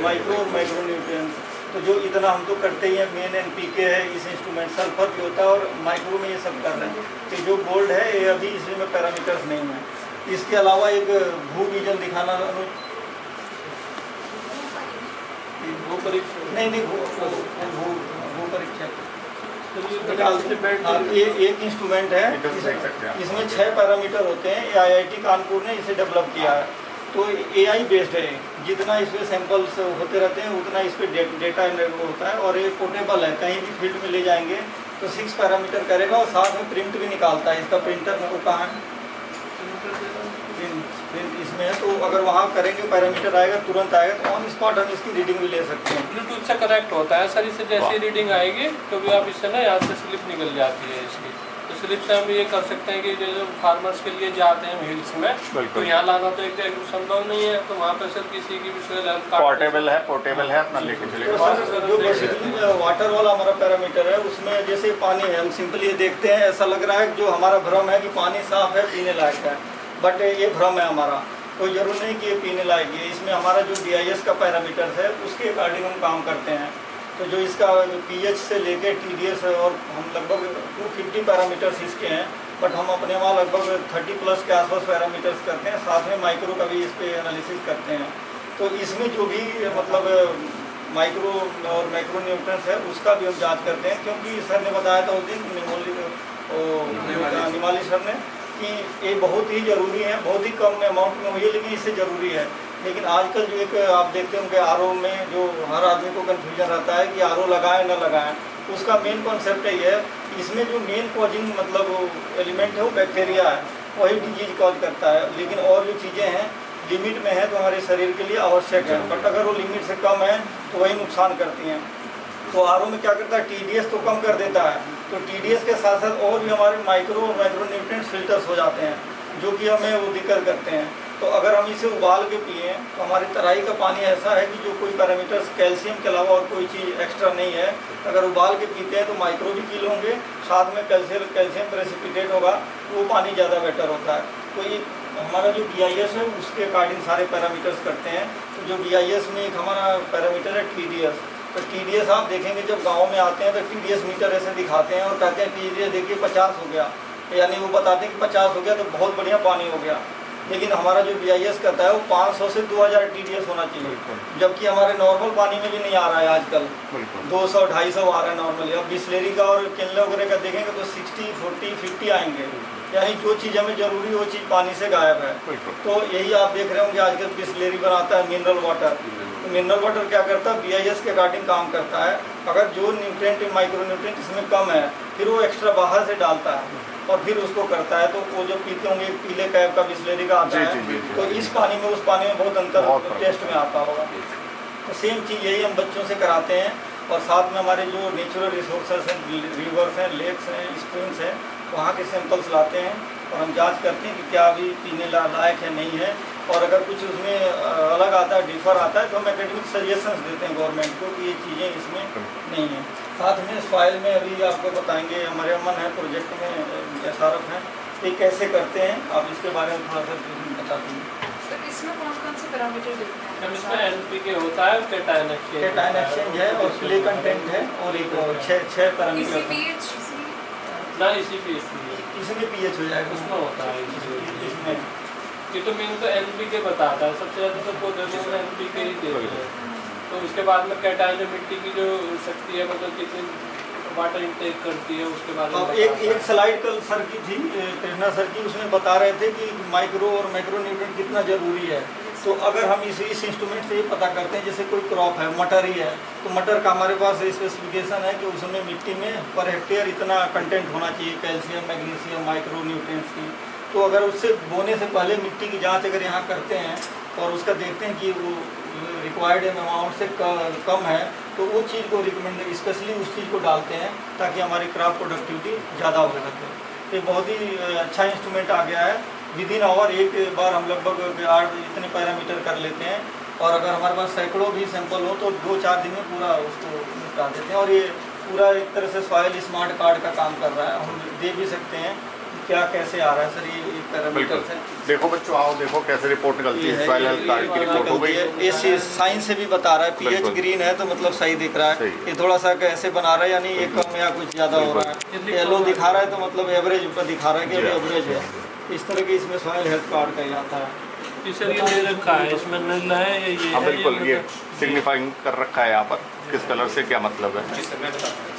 माइक्रो न्यूट्रिएंट, तो जो इतना हम तो करते ही हैं। मेन NPK है इस इंस्ट्रूमेंट, सल्फर भी होता है, और माइक्रो में ये सब कर रहे हैं। तो जो गोल्ड है ये अभी इसमें पैरामीटर्स नहीं है। इसके अलावा एक भू विजन दिखाना, भू परीक्षण नहीं भू परीक्षण, ये एक इंस्ट्रूमेंट है, इसमें 6 पैरामीटर होते हैं। ये IIT कानपुर ने इसे डेवलप किया है। तो AI बेस्ड है, जितना इस पर सैंपल्स होते रहते हैं उतना इस पर डेटा एनरोल होता है, और ये पोर्टेबल है, कहीं भी फील्ड में ले जाएंगे तो 6 पैरामीटर करेगा, और साथ में प्रिंट भी निकालता है। इसका प्रिंटर मेरे को कहाँ है, प्रिंट इसमें है। तो अगर वहाँ करेंगे पैरामीटर आएगा, तुरंत आएगा, तो ऑन स्पॉट हम इसकी रीडिंग भी ले सकते हैं। ब्लूटूथ से कनेक्ट होता है सर, इससे जैसी रीडिंग आएगी तो भी आप इससे ना यहाँ से स्लिप निकल जाती है इसकी। तो स्लिप से हम ये कर सकते हैं कि जो फार्मर्स के लिए जाते हैं हिल्स में, तो यहाँ लाना तो एक संभव नहीं है, तो वहाँ पर सर किसी की भी पोर्टेबल है अपना लेके चलेगा। जो बेसिकली वाटर वाला हमारा पैरामीटर है, उसमें जैसे पानी है, हम सिंपल ये देखते हैं, ऐसा लग रहा है जो हमारा भ्रम है कि पानी साफ है, पीने लायक है, बट ये भ्रम है हमारा। कोई ज़रूर नहीं कि ये पीने लायक है। इसमें हमारा जो BIS का पैरामीटर है उसके अकॉर्डिंग हम काम करते हैं। तो जो इसका pH से लेके TDS है, और हम लगभग 250 पैरामीटर्स इसके हैं, बट हम अपने वहाँ लगभग 30+ के आसपास पैरामीटर्स करते हैं। साथ में माइक्रो का भी इस पर एनालिसिस करते हैं। तो इसमें जो भी मतलब माइक्रो और मैक्रो न्यूट्रिएंट्स है उसका भी हम जांच करते हैं, क्योंकि सर ने बताया था उस दिन निमाली सर ने कि ये बहुत ही ज़रूरी है, बहुत ही कम अमाउंट में हुई है लेकिन इससे ज़रूरी है। लेकिन आजकल जो एक आप देखते होंगे आरओ में जो हर आदमी को कन्फ्यूजन रहता है कि आरओ लगाएं न लगाएं, उसका मेन कॉन्सेप्ट यही है, इसमें जो मेन कॉजिंग मतलब एलिमेंट है वो बैक्टीरिया है, वही डिजीज कॉज करता है। लेकिन और जो चीज़ें हैं लिमिट में है तो हमारे शरीर के लिए आवश्यक है, बट अगर वो लिमिट से कम है तो वही नुकसान करती हैं। तो आरओ में क्या करता है, टीडीएस तो कम कर देता है, तो टीडीएस के साथ साथ और भी हमारे माइक्रो और मैक्रो न्यूट्रिएंट्स फिल्टर्स हो जाते हैं जो कि हमें वो दिक्कत करते हैं। तो अगर हम इसे उबाल के पिए तो हमारी तराई का पानी ऐसा है कि जो कोई पैरामीटर्स कैल्शियम के अलावा और कोई चीज़ एक्स्ट्रा नहीं है, अगर उबाल के पीते हैं तो माइक्रो भी किल होंगे, साथ में कैल्शियम प्रेसिपिटेट होगा, वो पानी ज़्यादा बेटर होता है। तो ये हमारा जो BIS है उसके अकॉर्डिंग सारे पैरामीटर्स करते हैं। तो जो BIS में एक हमारा पैरामीटर है TDS, तो TDS आप देखेंगे जब गाँव में आते हैं तो TDS मीटर ऐसे दिखाते हैं और कहते हैं TDS देखिए 50 हो गया, यानी वो बताते हैं कि 50 हो गया तो बहुत बढ़िया पानी हो गया। लेकिन हमारा जो BIS कहता है वो 500 से 2000 TDS होना चाहिए, जबकि हमारे नॉर्मल पानी में भी नहीं आ रहा है आजकल, 200-250 आ रहा है नॉर्मली। अब बिस्लेरी का और केनले वगैरह का देखेंगे तो 60, 40, 50 आएंगे, यानी जो चीज़ हमें ज़रूरी वो चीज़ पानी से गायब है। तो यही आप देख रहे होंगे आजकल बिस्लेरी बनाता है मिनरल वाटर, तो मिनरल वाटर क्या करता है, BIS के अकॉर्डिंग काम करता है। अगर जो न्यूट्रिएंट माइक्रो न्यूट्रिएंट इसमें कम है फिर वो एक्स्ट्रा बाहर से डालता है और फिर उसको करता है। तो वो जो पीते होंगे पीले कैप का बिस्लेरी का आता है, तो इस पानी में उस पानी में बहुत अंतर टेस्ट में आता होगा। तो सेम चीज़ यही हम बच्चों से कराते हैं। और साथ में हमारे जो नेचुरल रिसोर्सेज हैं, रिवर्स हैं, लेक्स हैं, स्प्रिंग्स हैं, वहाँ के सैंपल्स लाते हैं और हम जांच करते हैं कि क्या अभी पीने लायक है नहीं है। और अगर कुछ उसमें अलग आता है, डिफर आता है, तो हम एकेडमिक सजेशंस देते हैं गवर्नमेंट को कि ये चीज़ें इसमें नहीं हैं। साथ में सॉइल में अभी आपको बताएंगे, हमारे अमन है प्रोजेक्ट में SRF हैं, ये कैसे करते हैं, आप इसके बारे में थोड़ा सा बता दीजिए। सर इसमें कौन कौन से पैरामीटर देखते हैं? इसमें NPK होता है, केटाइन एक्सचेंज है और क्ले कंटेंट है और एक और 6 पैरामीटर ना ECPH इसमें pH हो जाएगा, उसमें होता है। इसमें ये तो मेन तो NPK बताता है, सबसे ज़्यादा तो पौधों में NPK ही देते हैं। तो उसके बाद में केटाइन जो मिट्टी की जो शक्ति है, मतलब कितनी वाटर इंटेक करती है उसके बारे में। एक स्लाइड कल सर की थी, कृष्णा सर की, उसमें बता रहे थे कि माइक्रो और मैक्रो न्यूट्रिएंट कितना ज़रूरी है। तो अगर हम इस इंस्ट्रूमेंट से ये पता करते हैं, जैसे कोई क्रॉप है, मटर ही है, तो मटर का हमारे पास स्पेसिफिकेशन है कि उसमें मिट्टी में पर हेक्टेयर इतना कंटेंट होना चाहिए कैल्शियम, मैग्नीशियम, माइक्रो न्यूट्रिएंट्स की। तो अगर उससे बोने से पहले मिट्टी की जांच अगर यहाँ करते हैं और उसका देखते हैं कि वो रिक्वायर्ड अमाउंट से कम है, तो वो चीज़ को रिकमेंड स्पेशली उस चीज़ को डालते हैं ताकि हमारी क्रॉप प्रोडक्टिविटी ज़्यादा हो सके। तो ये बहुत ही अच्छा इंस्ट्रूमेंट आ गया है। विद इन आवर एक बार हम लगभग 8 इतने पैरामीटर कर लेते हैं, और अगर हमारे पास सैकड़ों भी सैंपल हो तो 2-4 दिन में पूरा उसको निपटा देते हैं। और ये पूरा एक तरह से सॉइल स्मार्ट कार्ड का काम कर रहा है, हम दे भी सकते हैं क्या कैसे आ रहा है सर, ये पैरामीटर्स हैं। देखो बच्चों आओ देखो कैसे रिपोर्ट निकलती है, सॉइल हेल्थ कार्ड की रिपोर्ट हो गई। ये साइंस से भी बता रहा है, pH ग्रीन है तो मतलब सही दिख रहा है। ये थोड़ा सा कैसे बना रहा है, यानी ये कम या कुछ ज़्यादा हो रहा है, येलो दिखा रहा है तो मतलब एवरेज पर दिखा रहा है कि एवरेज है। इस तरह के इसमें सॉइल हेल्थ कार्ड का ही आता है। सर ये दे रखा है, इसमें नल है ये हाँ बिल्कुल, ये सिग्निफाइंग कर रखा है यहाँ पर किस कलर से क्या मतलब है। जी सर मैं बताता हूँ।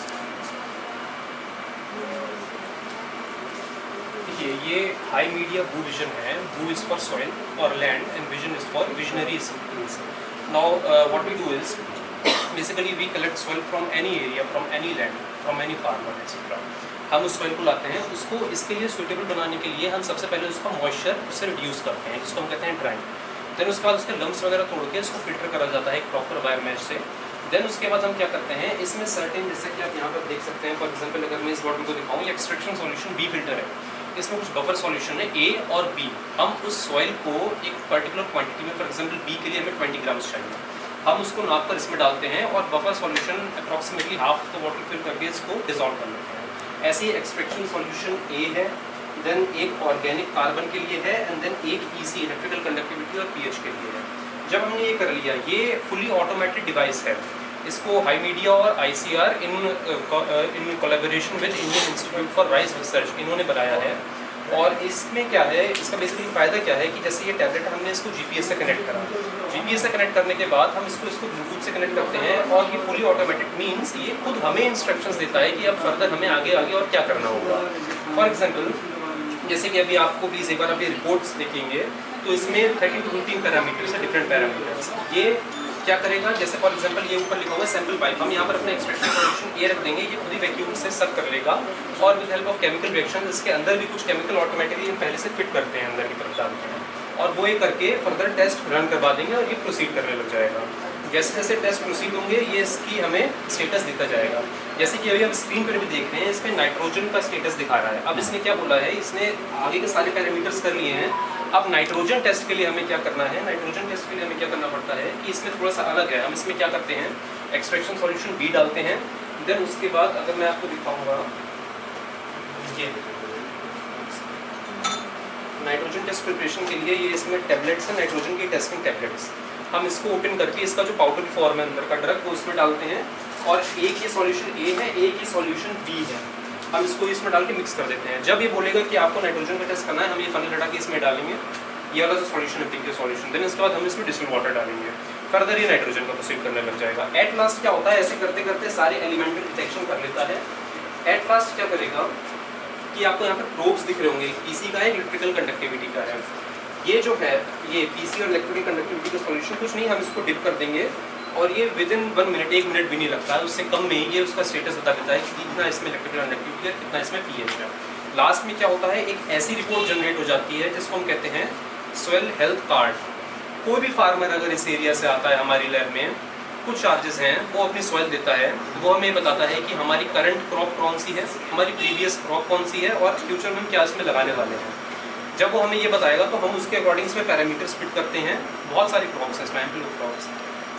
ये हाई मीडिया ब्लू विजन है। ब्लू इज फॉर सॉइल और land and vision is for visionary skills. Now what we do is basically we collect soil from any area, from any land, from any farmer etcetera. हम उस soil को लाते हैं, उसको इसके लिए suitable बनाने के लिए हम सबसे पहले उसका मॉइस्चर उससे रिड्यूस करते हैं, जिसको हम कहते हैं ड्राइंग। देन उसके बाद उसके लम्स वगैरह तोड़ के इसको फिल्टर करा जाता है एक प्रॉपर बायोमैश से। देन उसके बाद हम क्या करते हैं, इसमें सर्टेन, जैसे कि आप यहाँ पर देख सकते हैं, फॉर एग्जाम्पल अगर मैं इस बॉटल को दिखाऊँ, ये एक्सट्रैक्शन सॉल्यूशन B फिल्टर है, इसमें कुछ बफर सॉल्यूशन है A और B। हम उस सॉइल को एक पर्टिकुलर क्वांटिटी में, फॉर एग्जांपल B के लिए हमें 20 ग्राम्स चाहिए, हम उसको नाप कर इसमें डालते हैं और buffer solution approximately half the water fill करके इसको डिजॉल्व कर लेते हैं। ऐसे ही एक्सट्रैक्शन सॉल्यूशन A है, देन एक ऑर्गेनिक कार्बन के लिए है, एंड देन एक EC इलेक्ट्रिकल कंडक्टिविटी और pH के लिए है। जब हमने ये कर लिया, ये फुली ऑटोमेटेड डिवाइस है। इसको हाई मीडिया और ICR in collaboration with Indian institute for rice research इन्होंने बनाया है। और इसमें क्या है, इसका बेसिकली फ़ायदा क्या है कि जैसे ये टैबलेट हमने इसको जीपीएस से कनेक्ट करा, जीपीएस से कनेक्ट करने के बाद हम इसको ब्लूटूथ से कनेक्ट करते हैं और ये फुली ऑटोमेटिक मीन्स ये खुद हमें इंस्ट्रक्शंस देता है कि अब फर्दर हमें आगे और क्या करना होगा। फॉर एग्जांपल जैसे कि अभी आपको प्लीज़ एक बार आप ये रिपोर्ट्स देखेंगे तो इसमें 30 to 15 पैरामीटर्स है, डिफरेंट पैरामीटर्स। ये क्या करेगा, जैसे फॉर एग्जांपल ये ऊपर लिखा हुआ है सैंपल पाइप, हम यहाँ पर अपने एक्सट्रैक्शन सॉल्यूशन ये रख देंगे, ये खुद ही वैक्यूम से सक कर लेगा और with help of chemical reaction इसके अंदर भी कुछ केमिकल ऑटोमेटिकली पहले से फिट करते हैं, अंदर की तरफ डालते हैं और वो ये करके फर्दर टेस्ट रन करवा देंगे और ये प्रोसीड करने लग जाएगा। जैसे जैसे टेस्ट प्रोसीड होंगे ये इसकी हमें स्टेटस देता जाएगा। जैसे कि अभी हम स्क्रीन पर भी देख रहे हैं इसमें नाइट्रोजन का स्टेटस दिखा रहा है। अब इसने क्या बोला है, इसने आगे के सारे पैरामीटर्स कर लिए हैं। अब नाइट्रोजन टेस्ट के लिए हमें क्या करना है, नाइट्रोजन टेस्ट के लिए हमें क्या करना पड़ता है कि इसमें थोड़ा सा अलग है। हम इसमें क्या करते हैं, एक्सट्रैक्शन सॉल्यूशन बी डालते हैं, देन उसके बाद अगर मैं आपको दिखाऊंगा ये नाइट्रोजन टेस्ट प्रिपरेशन के लिए ये इसमें टैबलेट्स हैं, नाइट्रोजन की टेस्टिंग टैबलेट्स। हम इसको ओपन करके इसका जो पाउडर फॉर्म है अंदर का ड्रग वो इसमें डालते हैं और एक ये सॉल्यूशन ए है, एक ये सॉल्यूशन बी है, हम इसको इसमें डाल के मिक्स कर देते हैं। जब ये बोलेगा कि आपको नाइट्रोजन का टेस्ट करना है, हम ये फनल हटा के इसमें डालेंगे, ये वाला जो सॉल्यूशन है पिंक सॉल्यूशन, देन इसके बाद हम इसमें डिस्टिल्ड वाटर डालेंगे, फर्दर ये नाइट्रोजन का प्रोसीड करने लग जाएगा। एट लास्ट क्या होता है, ऐसे करते करते सारे एलिमेंटल डिटेक्शन कर लेता है। एट लास्ट क्या करेगा कि आपको यहाँ पर प्रोब्स दिख रहे होंगे, पीसी का है, इलेक्ट्रिकल कंडक्टिविटी का है। ये जो है ये पीसी और इलेक्ट्रिकल कंडक्टिविटी का सॉल्यूशन कुछ नहीं, हम इसको डिप कर देंगे और ये विद इन 1 मिनट, 1 मिनट भी नहीं लगता है, उससे कम में ही ये उसका स्टेटस बता देता है कि कितना इसमें इलेक्ट्रिकल कंडक्टिविटी है, कितना इसमें पीएच है। लास्ट में क्या होता है, एक ऐसी रिपोर्ट जनरेट हो जाती है जिसको हम कहते हैं सॉइल हेल्थ कार्ड। कोई भी फार्मर अगर इस एरिया से आता है हमारी लैब में, कुछ चार्जेस हैं वो अपनी सॉइल देता है, वो हमें बताता है कि हमारी करंट क्रॉप कौन सी है, हमारी प्रीवियस क्रॉप कौन सी है और फ्यूचर में हम क्या इसमें लगाने वाले हैं। जब वो हमें ये बताएगा तो हम उसके अकॉर्डिंग इसमें पैरामीटर्स फिट करते हैं। बहुत सारी क्रॉप्स हैं इसमें, एम्पल क्रॉप्स।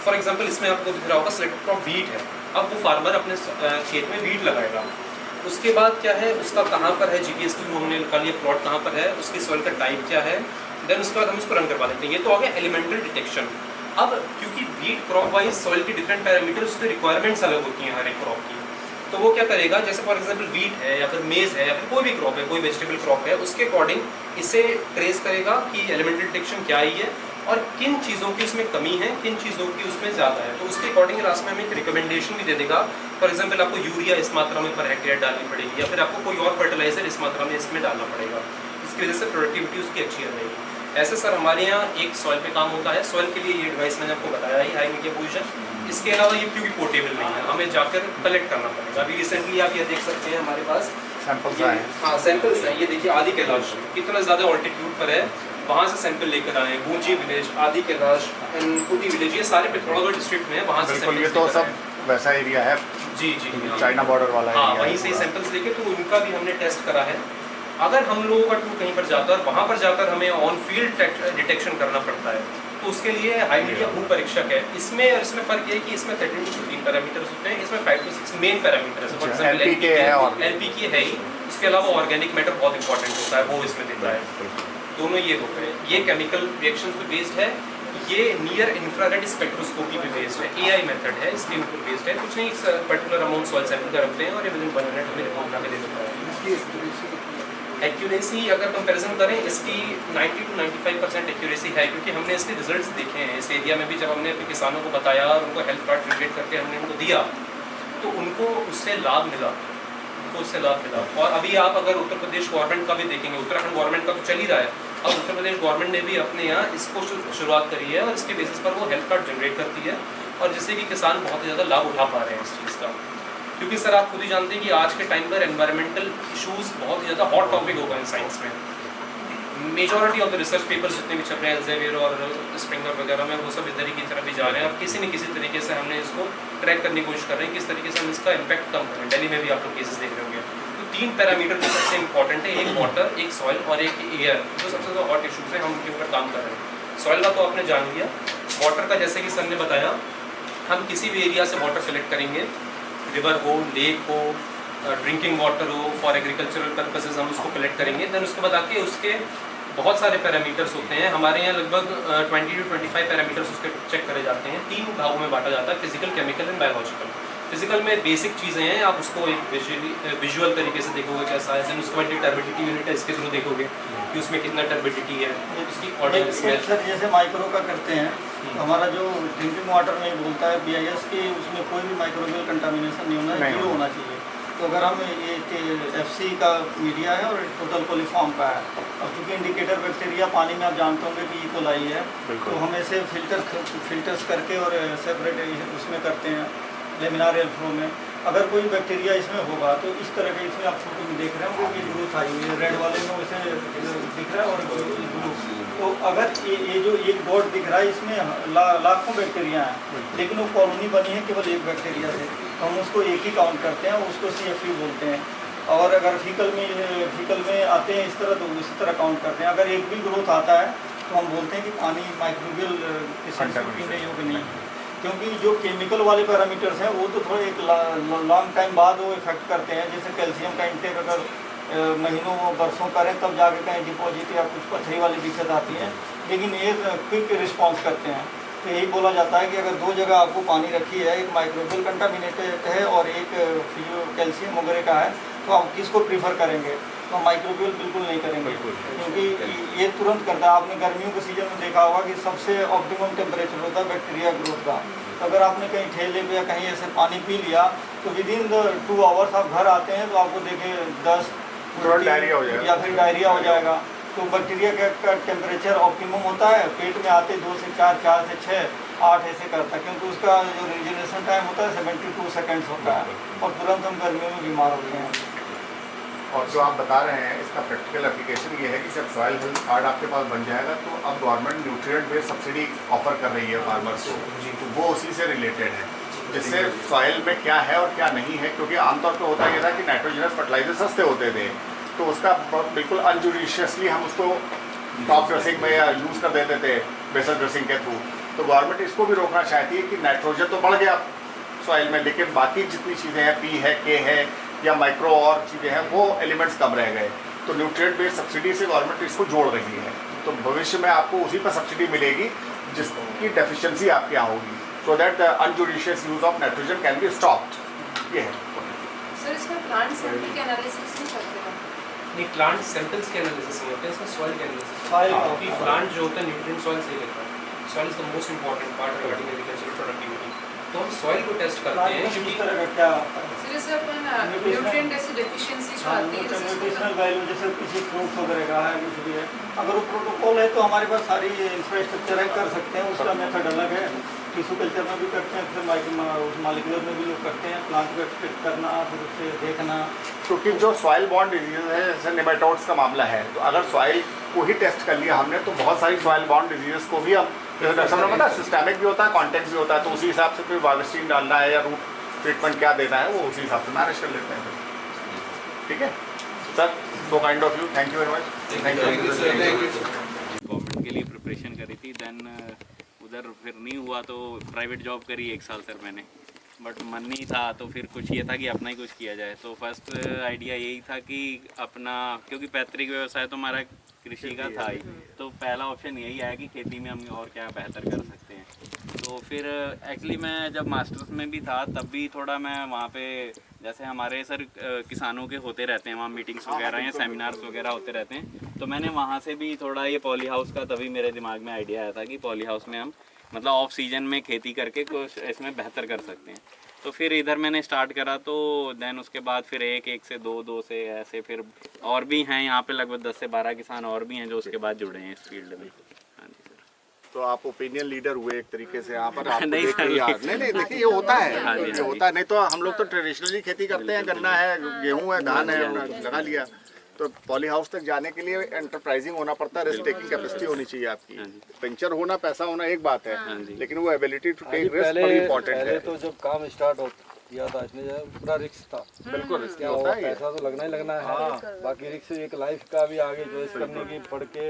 फॉर एग्जांपल इसमें आपको दिख रहा होगा सिलेक्टेड क्रॉप वीट है। अब वो फार्मर अपने खेत में वीट लगाएगा, उसके बाद क्या है, उसका कहाँ पर है जीपीएस की वो हमने निकाली है, प्लॉट कहाँ पर है, उसकी सॉइल का टाइप क्या है, देन उसके बाद हम उसको रन करवा देते हैं। ये तो हो गया एलिमेंटल डिटेक्शन। अब क्योंकि वीट क्रॉप वाइज सॉइल की डिफरेंट पैरामीटर्स, उसकी रिक्वायरमेंट्स अलग होती हैं हर एक क्रॉप की, तो वो क्या करेगा, जैसे फॉर एग्जांपल वीट है या फिर मेज है या फिर कोई भी क्रॉप है, कोई वेजिटेबल क्रॉप है, उसके अकॉर्डिंग इसे ट्रेस करेगा कि एलिमेंटल डिटेक्शन क्या ही है और किन चीज़ों की उसमें कमी है, किन चीज़ों की उसमें ज़्यादा है। तो उसके अकॉर्डिंग लास्ट में हमें एक रिकमेंडेशन भी दे देगा। फॉर एग्जांपल आपको यूरिया इस मात्रा में पर हेक्टेयर डालनी पड़ेगी या फिर आपको कोई और फर्टिलाइजर इस मात्रा में इसमें डालना पड़ेगा, इसकी वजह से प्रोडक्टिविटी उसकी अच्छी रहेगी। ऐसे सर हमारे यहाँ एक सॉइल पे काम होता है। सॉइल के लिए ये डिवाइस मैंने आपको बताया ही, हाई मीडिया पोजीशन। इसके अलावा ये क्योंकि पोर्टेबल नहीं है, हमें जाकर कलेक्ट करना पड़ेगा। अभी रिसेंटली आप ये देख सकते हैं हमारे पास सैंपल्स आए हैं। हाँ सैंपल्स हैं, ये देखिए आदि कैलाश कितना ज़्यादा ऑल्टीट्यूड पर है, वहाँ से सैंपल लेकर आए हैं। गूंजी विलेज, आदि कैलाश एंड पुटी विलेज, ये सारे पिथौरागढ़ डिस्ट्रिक्ट में है, वहाँ से ये तो सब वैसा एरिया है जी जी चाइना बॉर्डर वाला हाँ, एरिया वहीं से सैंपल्स लेके तो उनका भी हमने टेस्ट करा है। अगर हम लोगों का टूर कहीं पर जाता है और वहाँ पर जाकर हमें ऑन फील्ड डिटेक्शन करना पड़ता है, तो उसके लिए हाई मीडिया भू परीक्षक है। इसमें और इसमें फ़र्क ये है कि इसमें 13 to 15 पैरामीटर्स होते हैं, इसमें 5 to 6 मेन पैरामीटर्स है। फॉर एग्जांपल एलपीके है और एलपीके है ही, उसके अलावा ऑर्गेनिक मैटर बहुत इंपॉर्टेंट होता है, वो इसमें देता है। दोनों ये होते हैं, ये केमिकल रिएक्शंस पे बेस्ड है, ये नियर इंफ्रारेड स्पेक्ट्रोस्कोपी पे बेस्ड है, एआई मेथड है, इसके ऊपर बेस्ड है। कुछ नहीं, पर्टिकुलर अमाउंट सॉइल सैंपल का रखते हैं और ये विदिन 1 मिनट हमें रिपोर्ट बना के दे देता है। एक्यूरेसी अगर कंपैरिजन करें, इसकी 90 to 95% एक्यूरेसी है, क्योंकि हमने इसके रिजल्ट्स देखे हैं। इस एरिया में भी जब हमने अपने किसानों को बताया और उनको हेल्थ कार्ड जनरेट करके हमने उनको दिया, तो उनको उससे लाभ मिला, उससे लाभ मिला। और अभी आप अगर उत्तर प्रदेश गवर्नमेंट का भी देखेंगे, उत्तराखंड गवर्नमेंट का तो चल ही रहा है, अब उत्तर प्रदेश गवर्नमेंट ने भी अपने यहाँ इसको शुरुआत करी है और इसके बेसिस पर वो हेल्थ कार्ड जनरेट करती है और जिससे कि किसान बहुत ज़्यादा लाभ उठा पा रहे हैं इस चीज़ का। क्योंकि सर आप खुद ही जानते हैं कि आज के टाइम पर एनवायरमेंटल इशूज़ बहुत ज़्यादा हॉट टॉपिक हो गए हैं साइंस में। Majority of the research papers जितने भी छप रहे हैं एल्सेवियर और स्प्रिंगर वगैरह में, वो सब इधर ही की तरफ ही जा रहे हैं और किसी न किसी तरीके से हमने इसको ट्रैक करने की कोशिश कर रहे हैं, किस तरीके से हम इसका इम्पैक्ट कम करें। दिल्ली में भी आप लोग केसेस देख रहे होंगे। तो 3 पैरामीटर जो सबसे इंपॉर्टेंट है, एक वाटर, एक सॉइल और एक एयर, जो सबसे ज़्यादा हॉट इशूज़ हैं, हम उनके ऊपर काम कर रहे हैं। सॉइल का तो आपने जान लिया, वाटर का जैसे कि सर ने बताया, हम किसी भी एरिया से वाटर कलेक्ट करेंगे, रिवर हो, लेक हो, ड्रिंकिंग वाटर हो, फॉर एग्रीकल्चरल पर्पसेस हम उसको कलेक्ट करेंगे। देन उसके बाद आके उसके बहुत सारे पैरामीटर्स होते हैं। हमारे यहाँ लगभग 20 to 25 पैरामीटर्स उसके चेक करे जाते हैं। 3 भागों में बांटा जाता है, physical, chemical and biological. Physical में बेसिक चीज़ें हैं, आप उसको एक विजुअल तरीके से देखोगे कैसा है, देन उसके बाद टर्बिडिटी यूनिट है, इसके थ्रू देखोगे कि उसमें कितना टर्बिडिटी है, उसकी ऑर्डर स्मेल। सर जैसे माइक्रो का करते हैं तो हमारा जो ड्रिंकिंग वाटर में बोलता है BIS कि उसमें कोई भी माइक्रोबियल कंटामिनेशन नहीं होना, जीरो होना चाहिए। तो अगर हम ये FC का मीडिया है और टोटल कोलिफॉर्म का है, अब चूँकि इंडिकेटर बैक्टीरिया पानी में आप जानते होंगे कि इकोलाई है, तो हम ऐसे फिल्टर्स करके और सेपरेट उसमें करते हैं लेमिनार एयर फ्लो में। अगर कोई बैक्टीरिया इसमें होगा तो इस तरह के इसमें आप फोटो में देख रहे होंगे कि ग्रोथ आई हुई है, रेड वाले में वैसे दिख रहा है और ब्लू। तो अगर ये जो एक डॉट दिख रहा है इसमें लाखों बैक्टीरिया हैं, लेकिन वो कॉलोनी बनी है केवल एक बैक्टीरिया से, तो हम उसको एक ही काउंट करते हैं, उसको CFU बोलते हैं। और अगर फीकल में आते हैं इस तरह तो इसी तरह काउंट करते हैं। अगर एक भी ग्रोथ आता है तो हम बोलते हैं कि पानी माइक्रोबियल पीने योग्य नहीं है, क्योंकि जो केमिकल वाले पैरामीटर्स हैं वो तो थोड़े एक लॉन्ग टाइम बाद वो इफेक्ट करते हैं। जैसे कैल्शियम का इंटेक अगर महीनों बरसों करें तब जाके कहीं डिपॉजिट या कुछ पथरी वाली दिक्कत आती है, लेकिन ये क्विक रिस्पॉन्स करते हैं। तो यही बोला जाता है कि अगर दो जगह आपको पानी रखी है, एक माइक्रोबियल कंटामिनेटेड है और एक कैल्शियम वगैरह का है, तो आप किसको प्रीफर करेंगे? तो माइक्रोबियल बिल्कुल नहीं करेंगे, क्योंकि ये तुरंत करता है। आपने गर्मियों के सीजन में देखा होगा कि सबसे ऑप्टिमम टेम्परेचर होता है बैक्टीरिया ग्रोथ का। तो अगर आपने कहीं ठेले पे या कहीं ऐसे पानी पी लिया तो विदिन 2 आवर्स आप घर आते हैं तो आपको देखें दस्त डायरिया हो जाएगा या फिर डायरिया हो जाएगा। तो बैक्टीरिया का टेम्परेचर ऑप्टिमम होता है, पेट में आते 2 से 4, 4 से 6, 8 ऐसे करता है, क्योंकि उसका जो रिजनरेशन टाइम होता है 72 सेकेंड्स होता है और तुरंत हम गर्मियों में बीमार होते हैं। और जो आप बता रहे हैं इसका प्रैक्टिकल एप्लीकेशन ये है कि जब सॉइल हेल्थ कार्ड आपके पास बन जाएगा तो अब government nutrient based subsidy offer कर रही है फार्मर्स को, तो वो उसी से रिलेटेड है, जिससे सॉइल में क्या है और क्या नहीं है। क्योंकि आमतौर पर होता ये था कि नाइट्रोजनस फर्टिलाइजर सस्ते होते थे, तो उसका बिल्कुल अनजुडिशियसली हम उसको टॉप ड्रेसिंग में या यूज़ कर देते थे बेसल ड्रेसिंग के थ्रू। तो गवर्नमेंट इसको भी रोकना चाहती है कि नाइट्रोजन तो बढ़ गया सॉइल में, लेकिन बाकी जितनी चीज़ें हैं, P है, K है या माइक्रो और चीज़ें हैं, वो एलिमेंट्स कम रह गए। तो न्यूट्रिएंट बेस्ड सब्सिडी से गवर्नमेंट इसको जोड़ रही है, तो भविष्य में आपको उसी पर सब्सिडी मिलेगी जिसकी डेफिशिएंसी आपके यहाँ होगी, so that the unjudicious use of nitrogen can be stopped. ये है सर, इसमें प्लांट सैंपल के एनालिसिस नहीं करते हैं? नहीं, प्लांट सैंपल्स के एनालिसिस नहीं होते हैं, इसका सॉइल के एनालिसिस। सॉइल प्लांट जो होता है न्यूट्रिएंट सॉइल से लेता है, soil is the most important part regarding agricultural productivity. तो हम सॉइल को टेस्ट करते हैं क्योंकि क्या सर इससे अपन न्यूट्रिएंट ऐसी डेफिशिएंसी जो आती है जैसे न्यूट्रिशनल वैल्यू, जैसे किसी फ्रूट्स वगैरह का है, कुछ भी है, अगर वो प्रोटोकॉल है तो हमारे पास सारी इंफ्रास्ट्रक्चर है, कर सकते हैं। उसका मेथड अलग है, टिश्यू कल्चर में भी करते हैं, फिर मालिकुलर में भी लोग करते हैं, प्लांट को एक्सपेक्ट करना, फिर उससे देखना। क्योंकि जो सॉइल बॉन्ड डिजीज है, जैसे नेमाटोड्स का मामला है, तो अगर सॉइल को ही टेस्ट कर लिया हमने तो बहुत सारी सॉइल बॉन्ड डिजीजेस को भी हम, जैसे डॉक्टर साहब ने बताया, सिस्टेमिक भी होता है, कॉन्टेक्ट भी होता है, तो उसी हिसाब से फिर वाइवस्टीन डालना है या रूट ट्रीटमेंट क्या देना है वो उसी हिसाब से मैनेज कर लेते हैं। ठीक है sir, so kind of you, thank you very much. Thank you. Government के लिए प्रिपरेशन करी थी, देन उधर फिर नहीं हुआ तो प्राइवेट जॉब करी 1 साल सर मैंने, बट मन नहीं था, तो फिर कुछ ये था कि अपना ही कुछ किया जाए। तो फर्स्ट आइडिया यही था कि अपना, क्योंकि पैतृक व्यवसाय तो हमारा कृषि का था ही, तो पहला ऑप्शन यही आया कि खेती में हम और क्या बेहतर कर सकते हैं। तो फिर एक्चुअली मैं जब मास्टर्स में भी था तब भी थोड़ा मैं वहाँ पे, जैसे हमारे सर किसानों के होते रहते हैं वहाँ मीटिंग्स वगैरह या सेमिनार्स वगैरह होते रहते हैं, तो मैंने वहाँ से भी थोड़ा ये पॉली हाउस का, तभी मेरे दिमाग में आइडिया आया था कि पॉली हाउस में हम मतलब ऑफ सीजन में खेती करके कुछ इसमें बेहतर कर सकते हैं। तो फिर इधर मैंने स्टार्ट करा, तो देन उसके बाद फिर एक से दो से ऐसे फिर और भी हैं यहाँ पे लगभग 10 से 12 किसान और भी हैं जो उसके बाद जुड़े हैं इस फील्ड में। हाँ जी सर। तो आप ओपिनियन लीडर हुए एक तरीके से यहाँ पर। नहीं नहीं देखिए, ये होता है, ये होता है। नहीं तो हम लोग तो ट्रेडिशनली खेती करते हैं, गन्ना है, गेहूँ है, धान है, लगा लिया। तो पॉली हाउस तक जाने के लिए एंटरप्राइजिंग होना पड़ता है, रिस्क टेकिंग कैपेसिटी होनी चाहिए आपकी। वेंचर होना, पैसा होना एक बात है, लेकिन वो एबिलिटी टू टेक रिस्क बड़ी इंपॉर्टेंट है। तो जब काम स्टार्ट किया था इसने पूरा रिस्क था, बिल्कुल रिस्क क्या होता है, पैसा तो लगना ही लगना है, बाकी रिस्क एक लाइफ का भी आगे चॉइस करने की, पढ़ के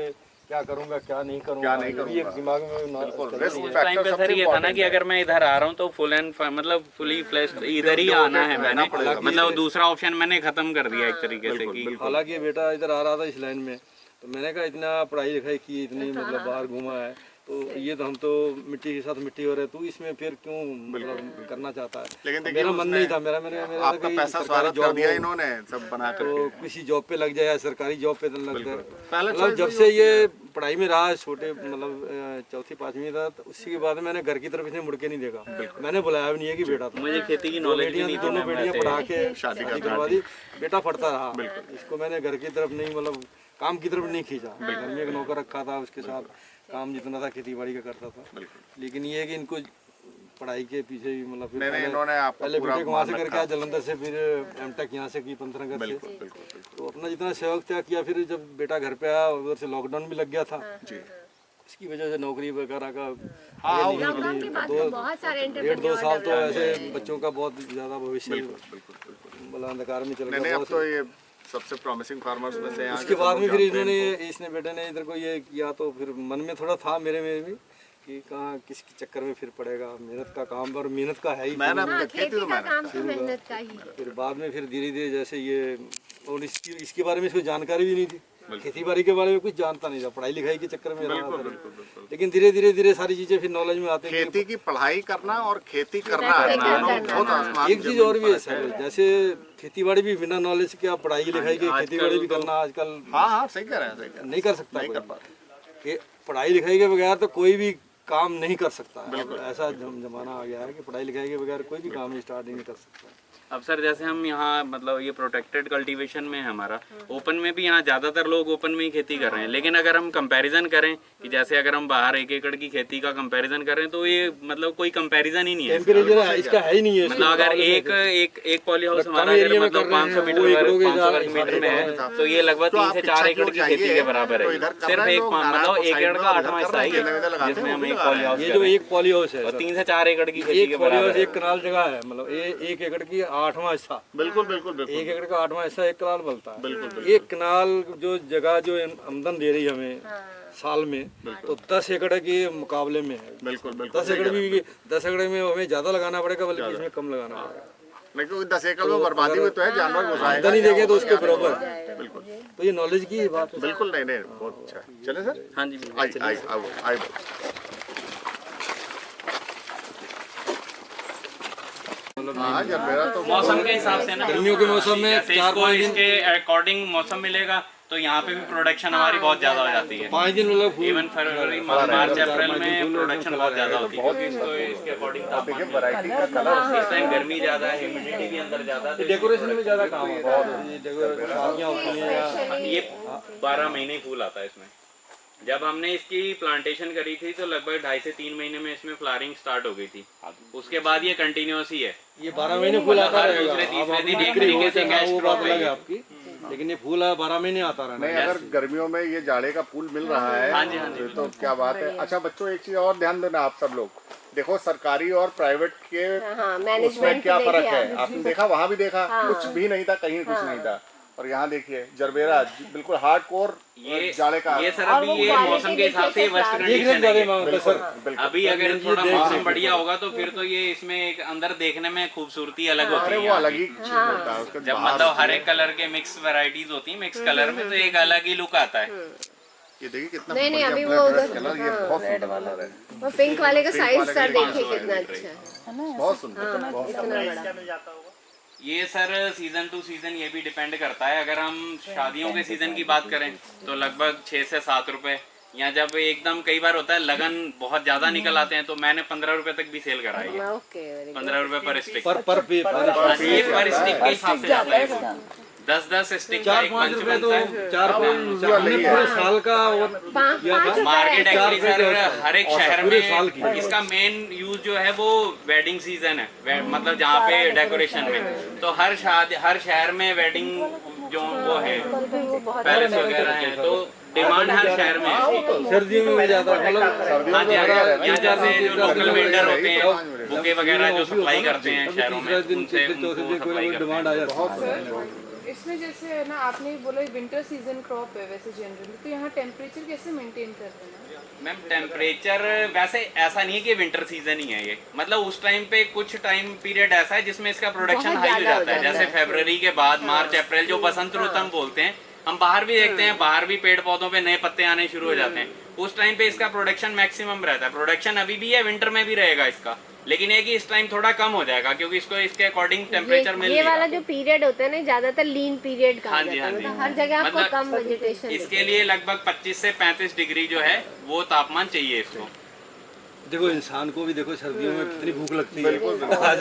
क्या करूंगा क्या नहीं करूंगा, ये दिमाग में टाइम पे सर ये था ना कि अगर मैं इधर आ रहा हूँ तो फुल एंड मतलब फुली फ्लैश इधर ही आना है मैंने, मतलब दूसरा ऑप्शन मैंने खत्म कर दिया एक तरीके से कि हालांकि बेटा इधर आ रहा था इस लाइन में, तो मैंने कहा इतना पढ़ाई लिखाई की, इतनी मतलब बाहर घूमा है, तो ये तो हम तो मिट्टी के साथ मिट्टी हो रहे, तू इसमें फिर क्यों मतलब करना चाहता है? लेकिन देखिए मेरा मन नहीं था, मेरा आपका पैसा स्वागत कर दिया इन्होंने सब बना तो किसी जॉब पे लग जाए या सरकारी जॉब पे लग जाए। पहले मतलब जब से ये पढ़ाई में रहा, छोटे मतलब चौथी पाँचवीं था, तो उसी के बाद मैंने घर की तरफ इसने मुड़ के नहीं देखा। मैंने बुलाया भी नहीं है कि बेटा था। मुझे खेती की नॉलेज भी नहीं थी, दोनों बेटियां पढ़ा के शादी करवा दी, बेटा पढ़ता रहा। इसको मैंने घर की तरफ नहीं, मतलब काम की तरफ नहीं खींचा। घर में एक नौकर रखा था, उसके साथ काम जितना था खेती बाड़ी का करता था। लेकिन ये है कि इनको पढ़ाई के पीछे भी मतलब पहले बीटेक वहाँ से करके आया जलंधर से, फिर एमटेक यहाँ से की पंतनगर से। तो अपना जितना सेवक त्याग किया, फिर जब बेटा घर पे आया उधर से लॉकडाउन भी लग गया था, इसकी वजह से नौकरी वगैरह का डेढ़ दो साल तो ऐसे बच्चों का बहुत ज़्यादा भविष्य मतलब अंधकार में चल गया। तो ये सबसे प्रॉमिसिंग फार्मर्स में से। उसके बाद में फिर इन्होंने इसने बेटे ने इधर को ये किया, तो फिर मन में थोड़ा था मेरे में भी कि कहाँ किसके चक्कर में फिर पड़ेगा। मेहनत का काम और मेहनत का है ही, मेहनत का ही। फिर बाद में फिर धीरे धीरे जैसे ये, और इसके बारे में इसको जानकारी भी नहीं थी, खेती बाड़ी के बारे में कुछ जानता नहीं था, पढ़ाई लिखाई के चक्कर में रहा। लेकिन धीरे धीरे सारी चीजें फिर नॉलेज में आती है। खेती की पढ़ाई करना और खेती करना एक चीज और भी है सर, जैसे खेती बाड़ी भी बिना नॉलेज के आप पढ़ाई लिखाई के खेती बाड़ी भी करना आजकल सही कह रहे हैं, नहीं कर सकता। पढ़ाई लिखाई के बगैर तो कोई भी काम नहीं कर सकता है। ऐसा जमाना आ गया है कि पढ़ाई लिखाई के बगैर कोई भी काम स्टार्ट नहीं कर सकता। अब सर जैसे हम यहाँ मतलब ये प्रोटेक्टेड कल्टीवेशन में है हमारा, ओपन में भी यहाँ ज़्यादातर लोग ओपन में ही खेती कर रहे हैं। लेकिन अगर हम कंपैरिजन करें कि जैसे अगर हम बाहर 1 एकड़ की खेती का कंपैरिजन करें तो ये मतलब कोई कंपैरिजन ही नहीं है इसका, है ही नहीं है। मतलब अगर एक पॉली हाउस हमारा मतलब 500 मीटर में है तो ये लगभग 3 से 4 एकड़ की खेती के बराबर है। सिर्फ एक मतलब 1 एकड़ का 8वां हिस्सा ही है जिसमें हम एक पॉली हाउस, ये जो एक पॉली हाउस है 3 से 4 एकड़ की खेती के बराबर है। 1 कनाल जगह है, मतलब 1 एकड़ की 8वां हिस्सा। बिल्कुल 1 एकड़ का 8वां हिस्सा 1 कनाल बनता है। 1 कनाल जो जगह जो आमदन दे रही है हमें साल में, तो 10 एकड़ के मुकाबले में है। 10 एकड़ भी 10 एकड़ में हमें ज्यादा लगाना पड़ेगा, बल्कि इसमें कम लगाना पड़ेगा। लेकिन 10 एकड़ में बर्बादी भी तो है, जानवर आमदन ही देंगे तो उसके बराबर। बिल्कुल, तो ये नॉलेज की बात है। बिल्कुल, नहीं बहुत अच्छा। चले सर। हाँ जी, आई तो मौसम के हिसाब से ना, गर्मियों के मौसम में 4-5 दिन के अकॉर्डिंग मौसम मिलेगा तो यहाँ पे भी प्रोडक्शन हमारी बहुत ज्यादा हो जाती है। 5 दिन मतलब इवन फरवरी मार्च अप्रैल में प्रोडक्शन बहुत ज्यादा होती है। तो इसके अकॉर्डिंग इस टाइम गर्मी ज्यादा है, ह्यूमिडिटी भी अंदर ज्यादा है, डेकोरेशन में ज्यादा काम है। ये 12 महीने फूल आता है इसमें। जब हमने इसकी प्लांटेशन करी थी तो लगभग 2.5 से 3 महीने में इसमें फ्लावरिंग स्टार्ट हो गई थी। उसके बाद ये कंटिन्यूस ही है, ये 12 महीने फूल आता रहेगा। दूसरे तीसरे दिन एक तरीके से कैश क्रॉप है आपकी, लेकिन ये फूल 12 महीने आता रहा। नहीं, अगर गर्मियों में ये जाड़े का फूल मिल रहा है हाँ जी, तो क्या बात है। अच्छा बच्चों, एक चीज और ध्यान देना आप सब लोग, देखो सरकारी और प्राइवेट के उसमें क्या फर्क है। आपने देखा, वहाँ भी देखा, कुछ भी नहीं था, कहीं कुछ नहीं था। और यहाँ देखिए जरबेरा बिल्कुल हार्डकोर जाड़े का। ये सर अभी ये मौसम के हिसाब से वर्स्ट कंडीशन है। अभी अगर थोड़ा मौसम बढ़िया होगा तो फिर तो ये इसमें एक अंदर देखने में खूबसूरती अलग होती है। वो अलग ही होता है उसका, जब मतलब हर एक कलर के मिक्स वैरायटीज होती है, मिक्स कलर में तो एक अलग ही लुक आता है। ये देखिए कितना नहीं अभी वो कलर, ये बहुत सुंदर कलर है। वो पिंक वाले का साइज सर देखिए कितना अच्छा है, बहुत सुंदर। ये सर सीजन टू सीजन ये भी डिपेंड करता है। अगर हम शादियों के सीजन की बात करें तो लगभग 6 से 7 रुपए, या जब एकदम कई बार होता है लगन बहुत ज्यादा निकल आते हैं तो मैंने 15 रुपए तक भी सेल कराई है। 15 रुपए पर स्टिक, पर स्टिक के हिसाब से जाता है। 10 स्टिक का 4-5 रुपए तो 4-5 पूरे साल का मार्केट एक्चुअली सर हर एक शहर में इसका मेन यूज जो है वो वेडिंग सीजन है। मतलब जहाँ पे डेकोरेशन में तो हर शहर में वेडिंग जो वो है पैलेस वगैरह है, तो डिमांड हर शहर में है। सर्दियों में भी ज्यादा, मतलब हाँ जी, यहाँ जैसे जो लोकल वेंडर होते हैं बुके वगैरह जो सप्लाई करते हैं शहरों में, उनसे डिमांड आ जाती है। इसमें जैसे है ना, आपने बोला विंटर सीजन क्रॉप है वैसे जनरली, तो यहाँ टेम्परेचर कैसे मेंटेन करते हैं? मैम टेम्परेचर वैसे ऐसा नहीं है कि विंटर सीजन ही है ये, मतलब उस टाइम पे कुछ टाइम पीरियड ऐसा है जिसमें इसका प्रोडक्शन हाई हो जाता है। जैसे फरवरी के बाद मार्च अप्रैल जो बसंत ऋतु हम बोलते हैं हम बाहर भी देखते हैं, बाहर भी पेड़ पौधों पे नए पत्ते आने शुरू हो जाते हैं, उस टाइम पे इसका प्रोडक्शन मैक्सिमम रहता है। प्रोडक्शन अभी भी है, विंटर में भी रहेगा इसका, लेकिन ये कि इस टाइम थोड़ा कम हो जाएगा क्योंकि इसको इसके अकॉर्डिंग टेम्परेचर मिल ये वाला जो पीरियड होता है ना, ज्यादातर लीन पीरियड कहा हाँ जी, जाता है, हाँ जी। मतलब हर जगह आपको मतलब कम वेजिटेशन इसके लिए लगभग 25 से 35 डिग्री जो है वो तापमान चाहिए इसको। देखो इंसान को भी देखो सर्दियों में कितनी भूख लगती है,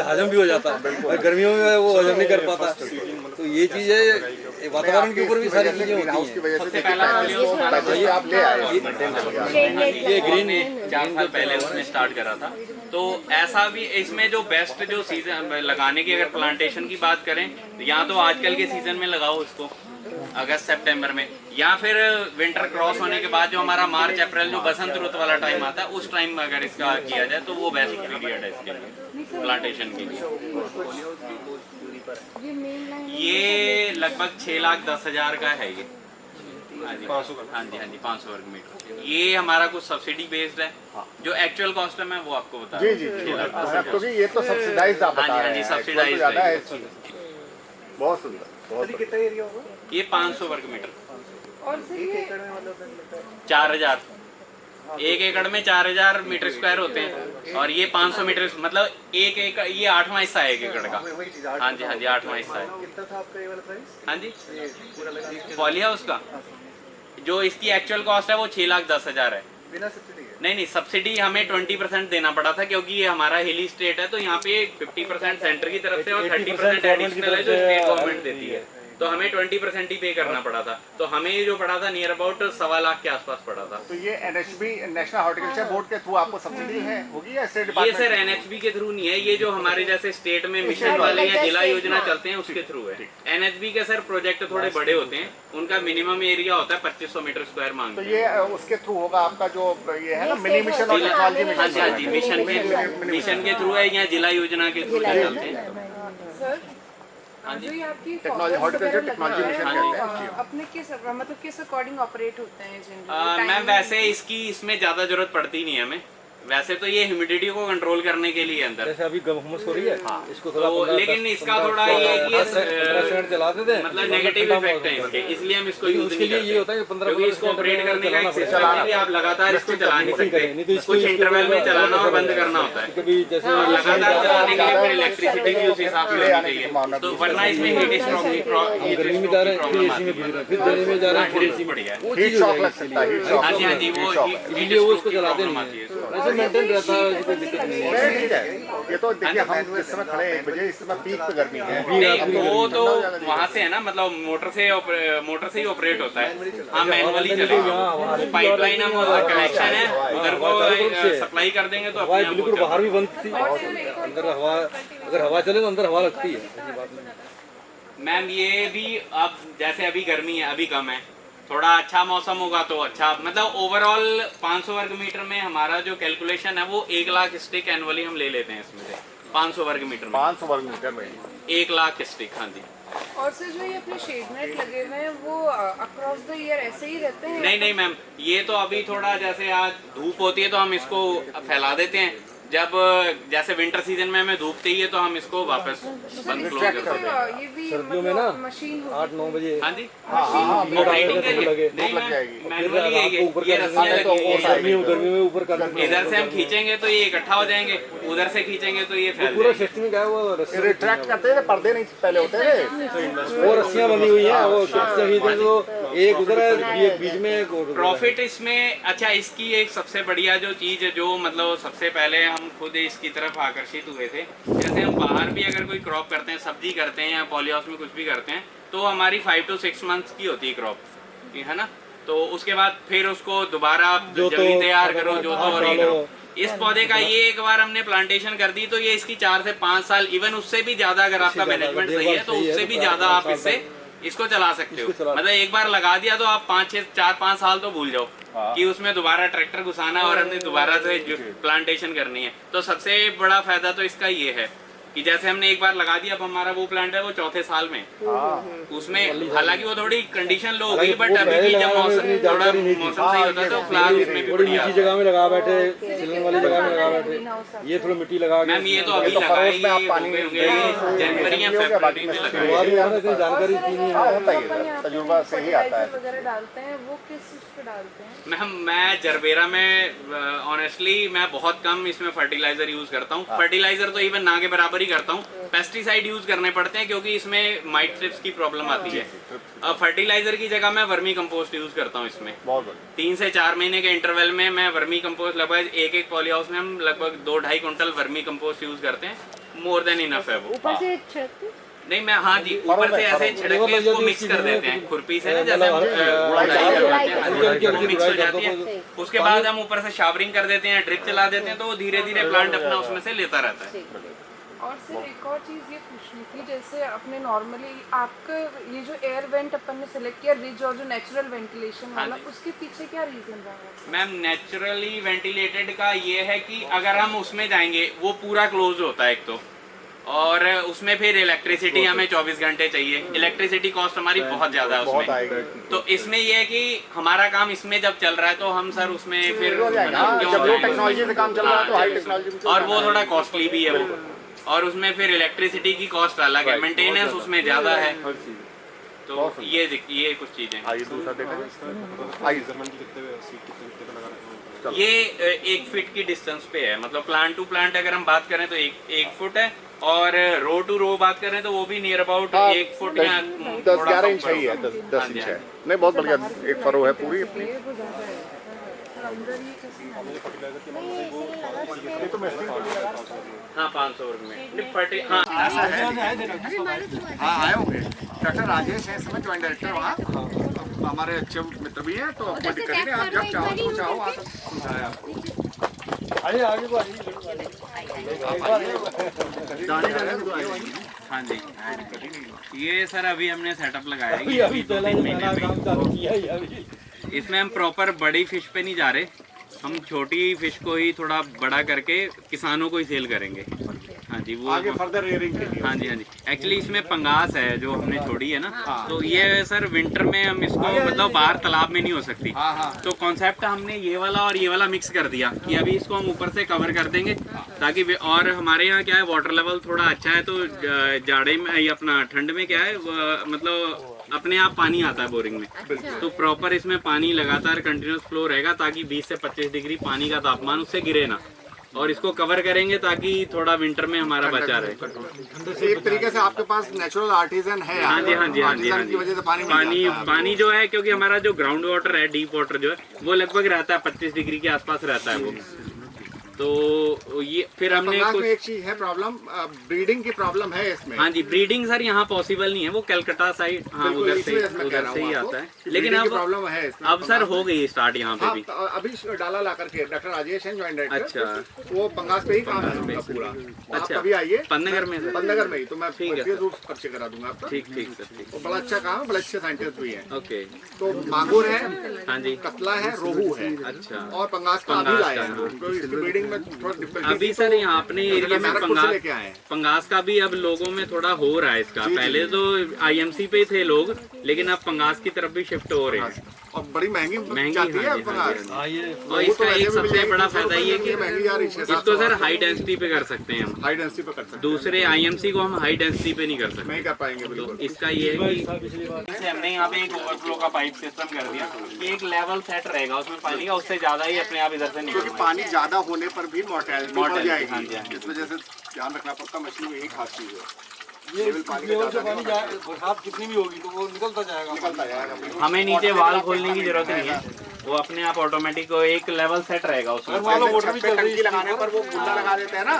हजम भी हो जाता है, और गर्मियों में वो हजम नहीं कर पाता। तो ये चीज़ है, वातावरण के ऊपर भी सारी चीजें होती हैं। सबसे पहला ये आप ले आए ये ग्रीन 4 साल पहले उसने स्टार्ट करा था। तो ऐसा भी इसमें जो बेस्ट जो सीजन लगाने की अगर प्लांटेशन की बात करें, या तो आजकल के सीजन में लगाओ इसको अगस्त सितंबर में, या फिर विंटर क्रॉस होने के बाद जो हमारा मार्च अप्रैल जो बसंत ऋतु वाला टाइम आता है, उस टाइम में अगर इसका किया जाए तो वो बेस्ट पीरियड है इसके लिए प्लांटेशन के लिए। ये लगभग 6,10,000 का है ये। हाँ जी, हाँ जी 500 वर्ग मीटर। ये हमारा कुछ सब्सिडी बेस्ड है, जो एक्चुअल कॉस्ट है मैं वो आपको बता जी जी क्योंकि ये तो सब्सिडाइज्ड आप बता रहे हैं, सब्सिडाइज्ड ज़्यादा है। बहुत सुंदर, बहुत कितना एरिया होगा ये 500 वर्ग मीटर। और सर ये 4,000 1 एकड़ में 4,000 मीटर स्क्वायर होते हैं, और ये 500 मीटर मतलब 1 एकड़, ये 8वां हिस्सा है 1 एकड़ का। हाँ जी 8वां हिस्सा है। कितना था आपका ये वाला प्राइस? हाँ जी पॉली हाउस का जो इसकी एक्चुअल कॉस्ट है वो 6,10,000 है। बिना सब्सिडी है? नहीं सब्सिडी हमें 20% देना पड़ा था, क्योंकि ये हमारा हिली स्टेट है, तो यहाँ पे 50% सेंटर की तरफ से और 30% एडिशनल है जो स्टेट गवर्नमेंट देती है, तो हमें 20% ही पे करना पड़ा था। तो हमें ये जो पड़ा था नियर अबाउट 1.25 लाख के आसपास पड़ा था। तो ये NHB नेशनल हॉर्टिकल्चर बोर्ड के थ्रू आपको सब्सिडी है होगी या स्टेट ये डिपार्टमेंट? सर NHB के थ्रू नहीं है, ये जो हमारे जैसे स्टेट में मिशन वाले या जिला योजना चलते हैं उसके थ्रू है। NHB के सर प्रोजेक्ट थोड़े बड़े होते हैं, उनका मिनिमम एरिया होता है 2500 मीटर स्क्वायर मांगते तो हैं। ये उसके थ्रू होगा आपका जो ये है ना मिनी मिशन और टेक्नोलॉजी मिशन। हाँ जी मिशन के थ्रू है या जिला योजना के थ्रू चलते हैं। सर हाँ जी जो ये आपकी टेक्नोलॉजी हॉर्टिकल्चर टेक्नोलॉजी मिशन कहते हैं। अपने किस मतलब किस अकॉर्डिंग ऑपरेट होते हैं जनरली? मैम वैसे इसकी इसमें ज़्यादा जरूरत पड़ती नहीं है हमें, वैसे तो ये ह्यूमिडिटी को कंट्रोल करने के लिए अंदर, जैसे अभी हुमस हो रही है, इसको थोड़ा तो लेकिन इसका थोड़ा ये है कि 15% चला देते हैं, मतलब नेगेटिव इफेक्ट है इसके, इसलिए हम इसको यूज नहीं करते। ये होता है कि 15 क्योंकि इसको ऑपरेट करने का एक सिस्टम है कि आप लगातार इसको चला नहीं सकते, कुछ इंटरवल में चलाना और बंद करना होता है। कभी जैसे और लगातार चलाने के लिए फिर इलेक्ट्रिसिटी भी उस हिसाब से होनी चाहिए, तो वरना इसमें हीट स्ट्रोक की गर्मी में जा रहे हैं, फिर एसी में भिड़ रहे हैं, फिर गर्मी में जा रहे हैं, फिर एसी बढ़िया है। वो हीट चीज शॉक लग सकता है, हीट शॉक। हाँ जी वो इसलिए वो उसको चलाते नहीं है, ऐसे मेंटेन रहता है, कोई दिक्कत नहीं है। नहीं, ठीक है। ये तो देखिए हम इस समय खड़े हैं 1 बजे, इस समय पीक पे गर्मी है। नहीं वो तो वहाँ से है ना, मतलब मोटर से ही ऑपरेट होता है। हाँ मैनुअली चलेगा, वो पाइपलाइन हम कनेक्शन है उधर को सप्लाई कर देंगे तो हवा बिल्कुल बाहर भी बंद थी, अंदर हवा, अगर हवा चले तो अंदर हवा लगती है, ऐसी बात नहीं। मैम ये भी अब जैसे अभी गर्मी है, अभी कम है, थोड़ा अच्छा मौसम होगा तो अच्छा, मतलब ओवरऑल 500 वर्ग मीटर में हमारा जो कैलकुलेशन है वो 1 लाख स्टिक एनुअली हम ले लेते हैं इसमें से। 500 वर्ग मीटर में 500 वर्ग मीटर में 1 लाख स्टिक। हाँ जी और सर जो ये अपने शेड नेट लगे हुए हैं वो अक्रॉस द ईयर ऐसे ही रहते हैं? नहीं मैम, ये तो अभी थोड़ा जैसे आज धूप होती है तो हम इसको फैला देते हैं, जब जैसे विंटर सीजन में हमें धूप चाहिए तो हम इसको वापस बंद क्लोज कर देते हैं। ये भी सर्दियों में ना मशीन 8-9 बजे हाँ जी ऑपरेटिंग के लिए नहीं मैम, मैनुअली ये रस्सियाँ लगी हुई हैं, गर्मी में ऊपर कर इधर से हम खींचेंगे तो ये इकट्ठा हो जाएंगे, उधर से खींचेंगे तो ये फैल पूरा जाएंगे। सिस्टम क्या है, वो रस्सी रिट्रैक्ट करते हैं, पर्दे नहीं पहले होते थे, वो रस्सियां बंधी हुई हैं, वो किससे भी थे, तो एक उधर है, ये बीच में एक और प्रॉफिट इसमें अच्छा, इसकी एक सबसे बढ़िया जो चीज़ है, जो मतलब सबसे पहले हम खुद इसकी तरफ आकर्षित हुए थे, जैसे हम बाहर भी अगर कोई क्रॉप करते हैं, सब्जी करते हैं या पॉली हाउस में कुछ भी करते हैं, तो हमारी 5 to 6 मंथ्स की होती है क्रॉप, है ना। तो उसके बाद फिर उसको दोबारा जमीन तैयार करो, जोतो और ये करो। इस पौधे का ये एक बार हमने प्लांटेशन कर दी तो ये इसकी 4 से 5 साल, इवन उससे भी ज्यादा अगर आपका मैनेजमेंट सही है तो उससे भी ज्यादा आप इससे इसको चला सकते हो। मतलब एक बार लगा दिया तो आप 4-5 साल तो भूल जाओ कि उसमें दोबारा ट्रैक्टर घुसाना और हमने दोबारा से प्लांटेशन करनी है। तो सबसे बड़ा फायदा तो इसका ये है कि जैसे हमने एक बार लगा दिया, अब हमारा वो प्लांट है वो चौथे साल में, उसमें हालांकि वो थोड़ी कंडीशन लो हो गई, बट अभी भी जब मौसम थोड़ा मौसम सही होता है तो फ्लावर उसमें भी थोड़ी नीची जगह में लगा बैठे, सिलन वाली जगह में लगा बैठे, ये थोड़ा मिट्टी लगा के। मैम ये तो अभी लगाए जनवरी या फरवरी में लगाए। जानकारी थी नहीं है, तजुर्बा से ही आता है। वगैरह डालते हैं वो किस चीज़ पे डालते हैं? मैं जरबेरा में ऑनेस्टली मैं बहुत कम इसमें फर्टिलाइजर यूज करता हूँ। फर्टिलाइजर तो इवन ना के बराबर ही करता हूँ। पेस्टिसाइड यूज करने पड़ते हैं क्योंकि इसमें माइट ट्रिप्स की प्रॉब्लम आती है। फर्टिलाइजर की जगह मैं वर्मी कंपोस्ट यूज करता हूँ इसमें। 3 से 4 महीने के इंटरवल में मैं वर्मी कंपोस्ट लगभग एक पॉली हाउस में हम लगभग 2-2.5 कुंटल वर्मी कंपोस्ट यूज करते हैं। मोर देन इनफ है वो। ऊपर से छिड़कते? नहीं मैं हाँ जी ऊपर से ऐसे छिड़क के इसको मिक्स कर देते हैं खुरपी से ना, जैसे हम मिक्स हो जाती है। उसके बाद हम ऊपर से शावरिंग कर देते हैं, ड्रिप चला देते हैं, तो वो धीरे धीरे प्लांट अपना उसमें से लेता रहता है। और सर एक और चीज़ ये पूछनी थी, जैसे अपने नॉर्मली आपका ये जो एयर वेंट अपन ने सिलेक्ट किया रिज और जो नेचुरल वेंटिलेशन वाला, उसके पीछे क्या रीजन रहा है? मैम नेचुरली वेंटिलेटेड का ये है कि अगर हम उसमें जाएंगे वो पूरा क्लोज होता है एक तो, और उसमें फिर इलेक्ट्रिसिटी हमें 24 घंटे चाहिए। इलेक्ट्रिसिटी कॉस्ट हमारी बहुत ज़्यादा है उसमें। तो इसमें ये है कि हमारा काम इसमें जब चल रहा है तो हम सर उसमें फिर टेक्नोलॉजी से काम चल रहा है तो हाई टेक्नोलॉजी, और वो थोड़ा कॉस्टली भी है वो, और उसमें फिर इलेक्ट्रिसिटी की कॉस्ट अलग है, मेंटेनेंस उसमें ज़्यादा है। तो ये कुछ चीज़ें ये 1 फीट की डिस्टेंस पे है, मतलब प्लांट टू प्लांट अगर हम बात करें तो 1 फुट है, और रो टू रो बात करें तो वो भी नियर अबाउट 1 फुट या 10-11 इंच ही है, 10 इंच है। नहीं बहुत बढ़िया, एक फरो है पूरी अपनी। हाँ 500 में हाँ आए होंगे। डॉक्टर राजेश है समय ज्वाइंट डायरेक्टर वहाँ, हमारे अच्छे मित्र भी हैं, तो कोई दिक्कत नहीं, आप जब चाहो तो चाहो आ सकते हैं। आइए आगे को हाँ जी। ये सर अभी हमने सेटअप लगाया है, अभी 2-3 महीने में। इसमें हम प्रॉपर बड़ी फिश पे नहीं जा रहे, हम छोटी फिश को ही थोड़ा बड़ा करके किसानों को ही सेल करेंगे। हाँ जी वो आगे फर्दर रेयरिंग के लिए। हाँ जी एक्चुअली इसमें पंगास है जो हमने छोड़ी है ना, तो ये सर विंटर में हम इसको मतलब बाहर तालाब में नहीं हो सकती। तो कॉन्सेप्ट हमने ये वाला और ये वाला मिक्स कर दिया कि अभी इसको हम ऊपर से कवर कर देंगे ताकि और हमारे यहाँ क्या है वाटर लेवल थोड़ा अच्छा है, तो जाड़े में या अपना ठंड में क्या है मतलब अपने आप पानी आता है बोरिंग में। तो प्रॉपर इसमें पानी लगातार कंटिन्यूस फ्लो रहेगा ताकि 20 से 25 डिग्री पानी का तापमान उससे गिरे ना, और इसको कवर करेंगे ताकि थोड़ा विंटर में हमारा बचा रहे। एक तरीके से आपके पास नेचुरल आर्टिजन है। हाँ जी हाँ जी हाँ जी हाँ जी। की वजह से पानी जो है, क्योंकि हमारा जो ग्राउंड वाटर है, डीप वाटर जो है वो लगभग रहता है 25 डिग्री के आसपास रहता है वो। तो ये फिर हमने कुछ एक चीज है प्रॉब्लम, ब्रीडिंग की प्रॉब्लम है इसमें। हाँ जी ब्रीडिंग सर यहाँ पॉसिबल नहीं है, वो कलकत्ता साइड हाँ उधर से ही आता है, लेकिन अब प्रॉब्लम है इसमें। अब सर हो गई स्टार्ट यहाँ पे भी। अभी डाला ला करके डॉक्टर राजेश हैं ज्वाइंट डायरेक्टर। अच्छा वो पंगास पे ही काम है पूरा। अच्छा अभी आइए पन्नगर में, पन्नगर में ही, तो मैं पर्चे करा दूंगा आपको। ठीक सर ठीक। बड़ा अच्छा काम है, बड़े अच्छे साइंटिस्ट भी हैं। ओके तो मांगुर है, हाँ जी, कतला है, रोहू है, अच्छा, और पंगास का अभी लाया है। तो इसकी ब्रीडिंग में थोड़ा डिफरेंट अभी सर यहाँ अपने एरिया में पंगास का भी अब लोगों में थोड़ा हो रहा है इसका। पहले तो आईएमसी पे थे लोग, लेकिन अब पंगास की तरफ भी शिफ्ट हो रहे हैं, और बड़ी महंगी जाती है पंगास। और इसका एक सबसे बड़ा फायदा ये कि इसको सर हाई डेंसिटी पे कर सकते हैं हम, हाई डेंसिटी पे कर सकते हैं। दूसरे आईएमसी को हम हाई डेंसिटी पे नहीं कर सकते, नहीं कर पाएंगे। तो इसका ये है कि हमने यहाँ पे एक ओवरफ्लो का पाइप सिस्टम कर दिया कि एक लेवल सेट रहेगा उसमें पानी का, उससे ज्यादा ही अपने आप इधर से निकल। क्योंकि पानी ज्यादा होने पर भी मोर्टेलिटी बढ़ जाएगी, इस वजह से ध्यान रखना पड़ता। मछली में यही खास चीज है, ये पानी बरसात कितनी भी होगी तो वो निकलता जाएगा। हमें नीचे वाल खोलने की जरूरत नहीं है, वो अपने आप ऑटोमेटिक एक लेवल सेट रहेगा उसमें। मोटर भी टंकी लगाने पर वो गुल्ला लगा देते हैं ना,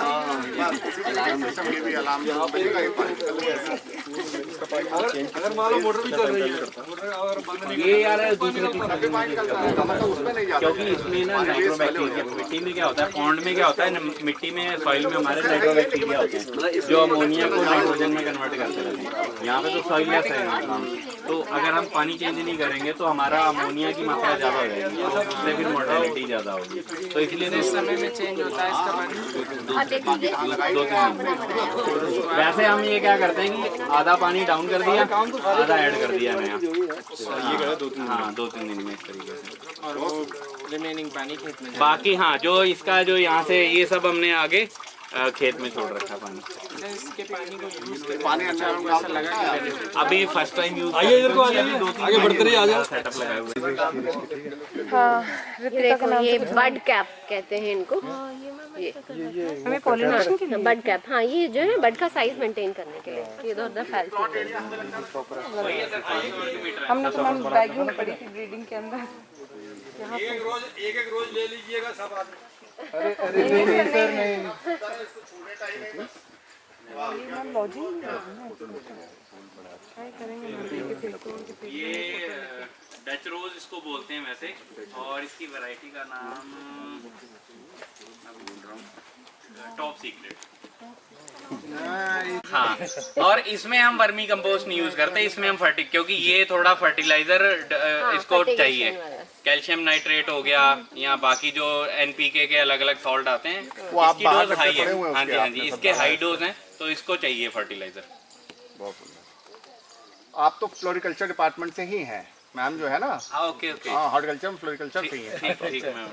अगर मान लो मोटर भी चल रही है, ये यार दूसरे क्योंकि इसमें ना नाइट्रोबैक्टीरिया, मिट्टी में क्या होता है, पॉन्ड में क्या होता है, मिट्टी में सॉइल में हमारे नाइट्रोबैक्टीरिया होते हैं जो अमोनिया को नाइट्रोजन में कन्वर्ट करते रहते हैं। यहाँ पे तो सॉइल लेस है यहाँ काम, तो अगर हम पानी चेंज नहीं करेंगे तो हमारा अमोनिया की मात्रा ज़्यादा हो जाएगी, उससे फिर मोर्टेलिटी ज़्यादा होगी। तो इसलिए इस समय में चेंज होता है इसका पानी 2-3 दिन। वैसे हम ये क्या करते हैं कि आधा पानी डाउन कर दिया, आधा ऐड कर दिया नया। हाँ 2-3 दिन में इस तरीके से, और वो रिमेनिंग पानी खेत में। बाकी हाँ जो इसका जो यहाँ से ये सब हमने आगे खेत में छोड़ रखा पानी। इसके पानी को पानी अच्छा लगा अभी फर्स्ट टाइम यूज। आइए इधर को आ जाइए, आगे बढ़ते रहिए, आ जाओ। सेटअप लगाए हुए। हाँ देखो ये बड कैप कहते हैं इनको। ये हमें पॉलिनेशन के लिए बड कैप, हाँ ये जो है बड का साइज मेंटेन करने के लिए ये इधर उधर फैलती है। हमने तो मैम बैगिंग में पड़ी थी ब्रीडिंग के अंदर। एक रोज ले लीजिएगा सब आदमी। अरे नहीं सर नहीं। ये डच रोज इसको बोलते हैं वैसे, और इसकी वैरायटी का नाम मैं भूल रहा हूँ, टॉप सीक्रेट। हाँ, और इसमें हम वर्मी कंपोस्ट नहीं यूज करते, इसमें हम क्योंकि ये थोड़ा फर्टिलाइजर इसको चाहिए। कैल्शियम नाइट्रेट हो गया या बाकी जो एनपीके के अलग अलग सॉल्ट आते हैं, इसकी डोज हाई है। हाँ जी हाँ जी, इसके हाई डोज हैं, तो इसको चाहिए फर्टिलाइजर। आप तो फ्लोरिकल्चर डिपार्टमेंट से ही हैं मैम, जो है ना? हाँ ओके ओके, हाँ हॉर्टिकल्चर में फ्लोरिकल्चर से ही है। ठीक मैम।